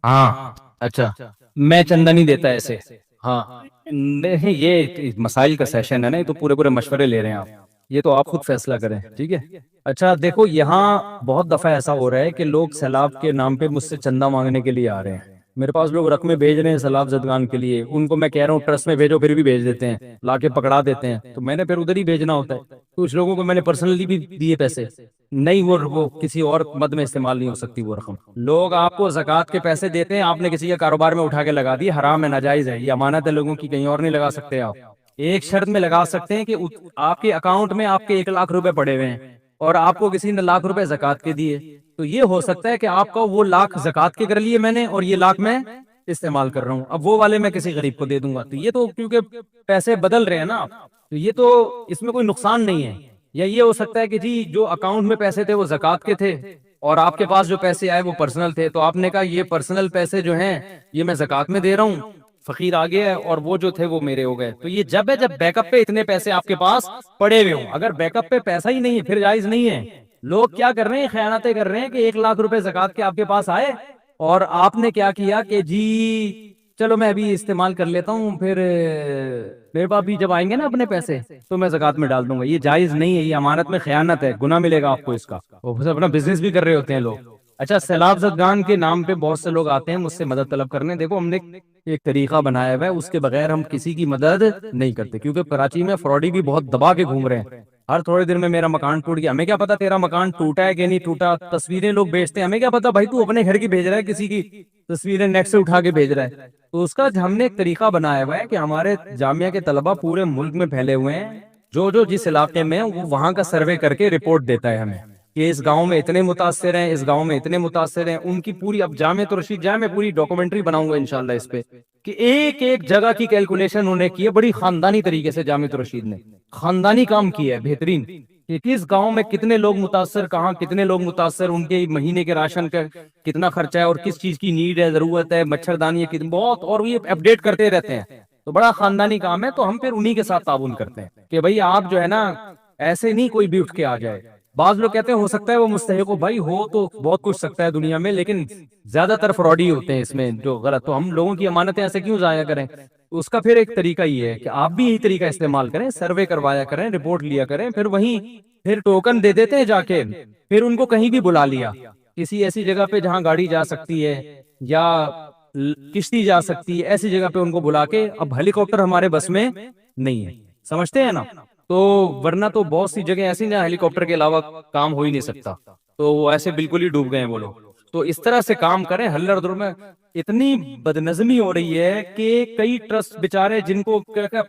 ہاں اچھا میں چندہ نہیں دیتا ایسے، ہاں نہیں یہ مسائل کا سیشن ہے نا، یہ تو پورے مشورے لے رہے ہیں آپ، یہ تو آپ خود فیصلہ کریں، ٹھیک ہے۔ اچھا دیکھو یہاں بہت دفعہ ایسا ہو رہا ہے کہ لوگ سیلاب کے نام پہ مجھ سے چندہ مانگنے کے لیے آ رہے ہیں، میرے پاس لوگ رقمیں بھیج رہے ہیں سیلاب زدگان کے لیے، ان کو میں کہہ رہا ہوں ٹرسٹ میں بھیجو، پھر بھی بھیج دیتے ہیں، لا کے پکڑا دیتے ہیں، تو میں نے پھر ادھر ہی بھیجنا ہوتا ہے۔ کچھ لوگوں کو میں نے پرسنلی بھی دیے پیسے، نہیں وہ کسی اور مد میں استعمال نہیں ہو سکتی وہ رقم۔ لوگ آپ کو زکوٰۃ کے پیسے دیتے ہیں، آپ نے کسی کے کاروبار میں اٹھا کے لگا دی، حرام ہے، ناجائز ہے، یہ امانت ہے لوگوں کی، کہیں اور نہیں لگا سکتے آپ۔ ایک شرط میں لگا سکتے ہیں کہ آپ کے اکاؤنٹ میں آپ کے 1 لاکھ روپے پڑے ہوئے ہیں اور آپ کو کسی نے 1 لاکھ روپے زکوٰۃ کے دیے، تو یہ ہو سکتا ہے کہ آپ کا وہ 1 لاکھ زکوٰۃ کے کر لیے میں نے اور یہ 1 لاکھ میں استعمال کر رہا ہوں، اب وہ والے میں کسی غریب کو دے دوں گا، تو یہ تو کیونکہ پیسے بدل رہے ہیں نا، تو یہ تو اس میں کوئی نقصان نہیں ہے۔ یا یہ ہو سکتا ہے کہ جی جو اکاؤنٹ میں پیسے تھے وہ زکوٰۃ کے تھے اور آپ کے پاس جو پیسے آئے وہ پرسنل تھے، تو آپ نے کہا یہ پرسنل پیسے جو ہیں یہ میں زکوٰۃ میں دے رہا ہوں، فقیر آ گیا ہے اور وہ جو تھے وہ میرے ہو گئے، تو یہ جب ہے جب بیک اپ پہ اتنے پیسے آپ کے پاس پڑے ہوئے ہوں، اگر بیک اپ پہ پیسہ ہی نہیں ہے پھر جائز نہیں ہے، لوگ کیا کر رہے ہیں, خیانتیں کر رہے ہیں کہ 1,00,000 روپے زکوٰۃ کے آپ کے پاس آئے اور آپ نے کیا کیا کہ جی چلو میں ابھی استعمال کر لیتا ہوں, پھر میرے پاس بھی جب آئیں گے نا اپنے پیسے تو میں زکوٰۃ میں ڈال دوں گا. یہ جائز نہیں ہے, یہ امانت میں خیانت ہے, گناہ ملے گا آپ کو اس کا. وہ اپنا بزنس بھی کر رہے ہوتے ہیں لوگ. اچھا, سیلاب زدگان کے نام پہ بہت سے لوگ آتے ہیں مجھ سے مدد طلب کرنے. دیکھو ہم نے ایک طریقہ بنایا ہوا ہے, اس کے بغیر ہم کسی کی مدد نہیں کرتے, کیونکہ کراچی میں فراڈی بھی بہت دبا کے گھوم رہے ہیں. ہر تھوڑے دن میں میرا مکان ٹوٹ گیا, ہمیں کیا پتا تیرا مکان ٹوٹا ہے کہ نہیں ٹوٹا. تصویریں لوگ بھیجتے ہیں, ہمیں کیا پتا بھائی تو اپنے گھر کی بھیج رہا ہے, کسی کی تصویریں نیٹ سے اٹھا کے بھیج رہا ہے. تو اس کا ہم نے ایک طریقہ بنایا ہوا ہے کہ ہمارے جامعہ کے طلبہ پورے ملک میں پھیلے ہوئے ہیں, جو جس علاقے میں وہ وہاں کا سروے کر کے رپورٹ دیتا ہے ہمیں کہ اس گاؤں میں اتنے متاثر ہیں, اس گاؤں میں اتنے متاثر ہیں. ان کی پوری, اب جامع رشید جائے, میں پوری ڈاکومنٹری بناؤں گا انشاءاللہ اس پہ کہ ایک ایک جگہ کی کیلکولیشن انہوں نے کی ہے بڑی خاندانی طریقے سے. جامع رشید نے خاندانی کام کیا ہے بہترین, کہ کس گاؤں میں کتنے لوگ متاثر, کہاں کتنے لوگ متاثر, ان کے مہینے کے راشن کا کتنا خرچہ ہے اور کس چیز کی نیڈ ہے, ضرورت ہے, مچھردانی ہے بہت, اور یہ اپڈیٹ کرتے رہتے ہیں. تو بڑا خاندانی کام ہے. تو ہم پھر انہی کے ساتھ تعاون کرتے ہیں کہ بھائی آپ جو ہے نا ایسے نہیں کوئی بھی اٹھ کے آ جائے. بعض لوگ کہتے ہیں ہو سکتا ہے وہ مستحق ہو, بھائی ہو تو بہت کچھ سکتا ہے دنیا میں, لیکن زیادہ تر فراڈی ہوتے ہیں اس میں جو غلط. تو ہم لوگوں کی امانتیں ایسے کیوں ضائع کریں. اس کا پھر ایک طریقہ یہ ہے کہ آپ بھی یہی طریقہ استعمال کریں, سروے کروایا کریں, رپورٹ لیا کریں, پھر وہیں پھر ٹوکن دے دیتے ہیں جا کے, پھر ان کو کہیں بھی بلا لیا کسی ایسی جگہ پہ جہاں گاڑی جا سکتی ہے یا کشتی جا سکتی ہے, ایسی جگہ پہ ان کو بلا کے. اب ہیلی کاپٹر ہمارے بس میں نہیں ہے, سمجھتے ہیں نا, تو ورنہ تو بہت سی جگہ ایسی جہاں ہیلی کاپٹر کے علاوہ کام ہو ہی نہیں سکتا, تو وہ ایسے بالکل ہی ڈوب گئے ہیں وہ لوگ. تو اس طرح سے کام کریں. ہلر در میں اتنی بدنظمی ہو رہی ہے کہ کئی ٹرسٹ بیچارے جن کو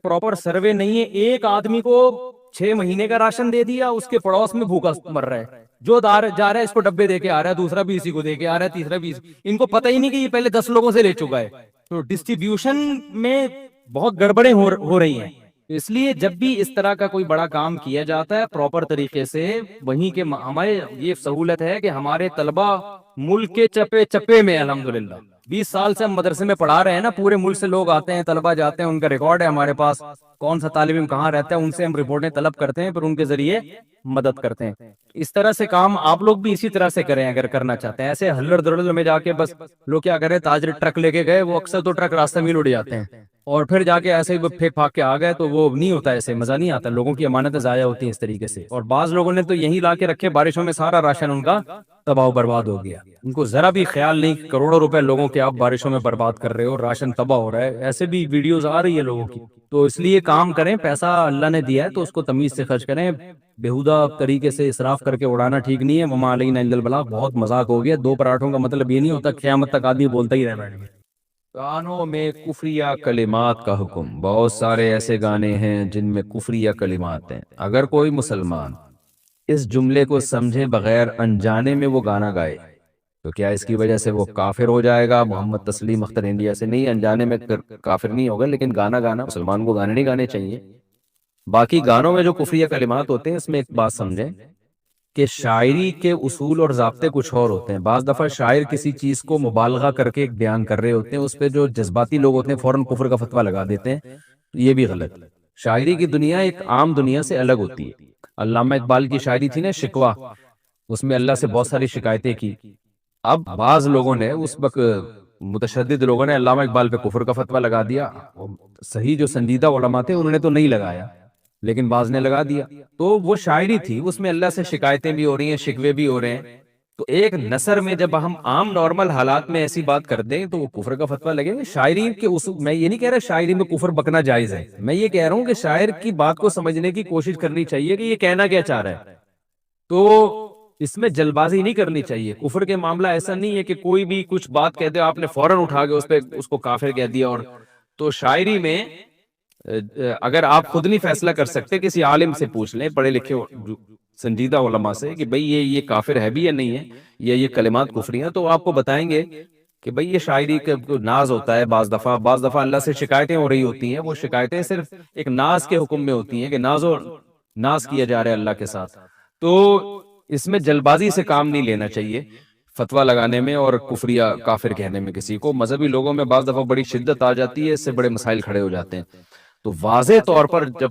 پراپر سروے نہیں ہے, ایک آدمی کو 6 مہینے کا راشن دے دیا, اس کے پڑوس میں بھوکا مر رہا ہے, جو جا رہا ہے اس کو ڈبے دے کے آ رہا ہے, دوسرا بھی اسی کو دے کے آ رہا ہے, تیسرا بھی ان کو پتہ ہی نہیں کہ یہ پہلے 10 لوگوں سے لے چکا ہے. تو ڈسٹریبیوشن میں بہت گڑبڑیں ہو رہی ہیں. اس لیے جب بھی اس طرح کا کوئی بڑا کام کیا جاتا ہے پراپر طریقے سے, وہیں کے ہمارے یہ سہولت ہے کہ ہمارے طلبہ ملک کے چپے چپے میں الحمدللہ 20 سال سے ہم مدرسے میں پڑھا رہے ہیں نا, پورے ملک سے لوگ آتے ہیں, طلبہ جاتے ہیں, ان کا ریکارڈ ہے ہمارے پاس, کون سا طالب علم کہاں رہتا ہے, ان سے ہم رپورٹیں طلب کرتے ہیں, پھر ان کے ذریعے مدد کرتے ہیں. اس طرح سے کام آپ لوگ بھی اسی طرح سے کریں اگر کرنا چاہتے ہیں. ایسے ہلڑ دڑل میں جا کے بس لوگ کیا کریں, تاجر ٹرک لے کے گئے, وہ اکثر تو ٹرک راستہ میں اڑ جاتے ہیں اور پھر جا کے ایسے ہی پھینک پھاک کے آ گئے, تو وہ نہیں ہوتا, ایسے مزہ نہیں آتا. لوگوں کی امانتیں ضائع ہوتی ہیں اس طریقے سے. اور بعض لوگوں نے تو یہی لا کے رکھے, بارشوں میں سارا راشن ان کا تباہ و برباد ہو گیا. ان کو ذرا بھی خیال نہیں, کروڑوں روپے لوگوں کے آپ بارشوں میں برباد کر رہے ہو, راشن تباہ ہو رہا ہے. ایسے بھی ویڈیوز آ رہی ہے لوگوں کی. تو اس لیے کام کریں, پیسہ اللہ نے دیا ہے تو اس کو تمیز سے خرچ کریں. بےہودہ طریقے سے اسراف کر کے اڑانا ٹھیک نہیں ہے. وما علینا الا البلاغ, بہت مذاق ہو گیا. 2 پراٹھوں کا مطلب یہ نہیں ہوتا قیامت تک آدمی بولتا ہی رہے. گانوں میں کفریہ کلمات کا حکم. بہت سارے ایسے گانے ہیں جن میں کفریہ کلمات ہیں. اگر کوئی مسلمان اس جملے کو سمجھے بغیر انجانے میں وہ گانا گائے تو کیا اس کی وجہ سے وہ کافر ہو جائے گا؟ محمد تسلیم اختر انڈیا سے. نہیں, انجانے میں کافر نہیں ہوگا, لیکن گانا گانا مسلمان کو گانے نہیں گانے چاہیے. باقی گانوں میں جو کفریہ کلمات ہوتے ہیں, اس میں ایک بات سمجھیں کہ شاعری کے اصول اور ضابطے کچھ اور ہوتے ہیں. بعض دفعہ شاعر کسی چیز کو مبالغہ کر کے ایک بیان کر رہے ہوتے ہیں, اس پہ جو جذباتی لوگ ہوتے ہیں فوراً کفر کا فتویٰ لگا دیتے ہیں. یہ بھی غلط. شاعری کی دنیا ایک عام دنیا سے الگ ہوتی ہے. علامہ اقبال کی شاعری تھی نا شکوہ, اس میں اللہ سے بہت ساری شکایتیں کی. اب بعض لوگوں نے اس وقت متشدد لوگوں نے علامہ اقبال پہ کفر کا فتویٰ لگا دیا. صحیح جو سنجیدہ علماء تھے انہوں نے تو نہیں لگایا, لیکن بعض نے لگا دیا. تو وہ شاعری تھی, اس میں اللہ سے شکایتیں بھی ہو رہی ہیں, شکوے بھی ہو رہے ہیں. تو ایک نثر میں جب ہم عام نارمل حالات میں ایسی بات کر دیں تو وہ کفر کا فتویٰ لگے گا. شاعری کے اصول, میں یہ نہیں کہہ رہا شاعری میں کفر بکنا جائز ہے, میں یہ کہہ رہا ہوں کہ شاعر کی بات کو سمجھنے کی کوشش کرنی چاہیے کہ یہ کہنا کیا چاہ رہا ہے. تو اس میں جلد بازی نہیں کرنی چاہیے. کفر کے معاملہ ایسا نہیں ہے کہ کوئی بھی کچھ بات کہتے ہو آپ نے فوراً اٹھا کے اس کو کافر کہہ دیا. اور تو شاعری میں اگر آپ خود نہیں فیصلہ کر سکتے, کسی عالم سے پوچھ لیں, پڑھے لکھے سنجیدہ علماء سے, کہ بھئی یہ کافر ہے بھی یا نہیں ہے, یا یہ کلمات کفری ہیں, تو آپ کو بتائیں گے کہ بھئی یہ شاعری کا ناز ہوتا ہے. بعض دفعہ اللہ سے شکایتیں ہو رہی ہوتی ہیں, وہ شکایتیں صرف ایک ناز کے حکم میں ہوتی ہیں کہ ناز کیا جا رہا ہے اللہ کے ساتھ. تو اس میں جلد بازی سے کام نہیں لینا چاہیے فتویٰ لگانے میں اور کفریہ کافر کہنے میں کسی کو. مذہبی لوگوں میں بعض دفعہ بڑی شدت آ جاتی ہے, اس سے بڑے مسائل کھڑے ہو جاتے ہیں. تو واضح طور پر جب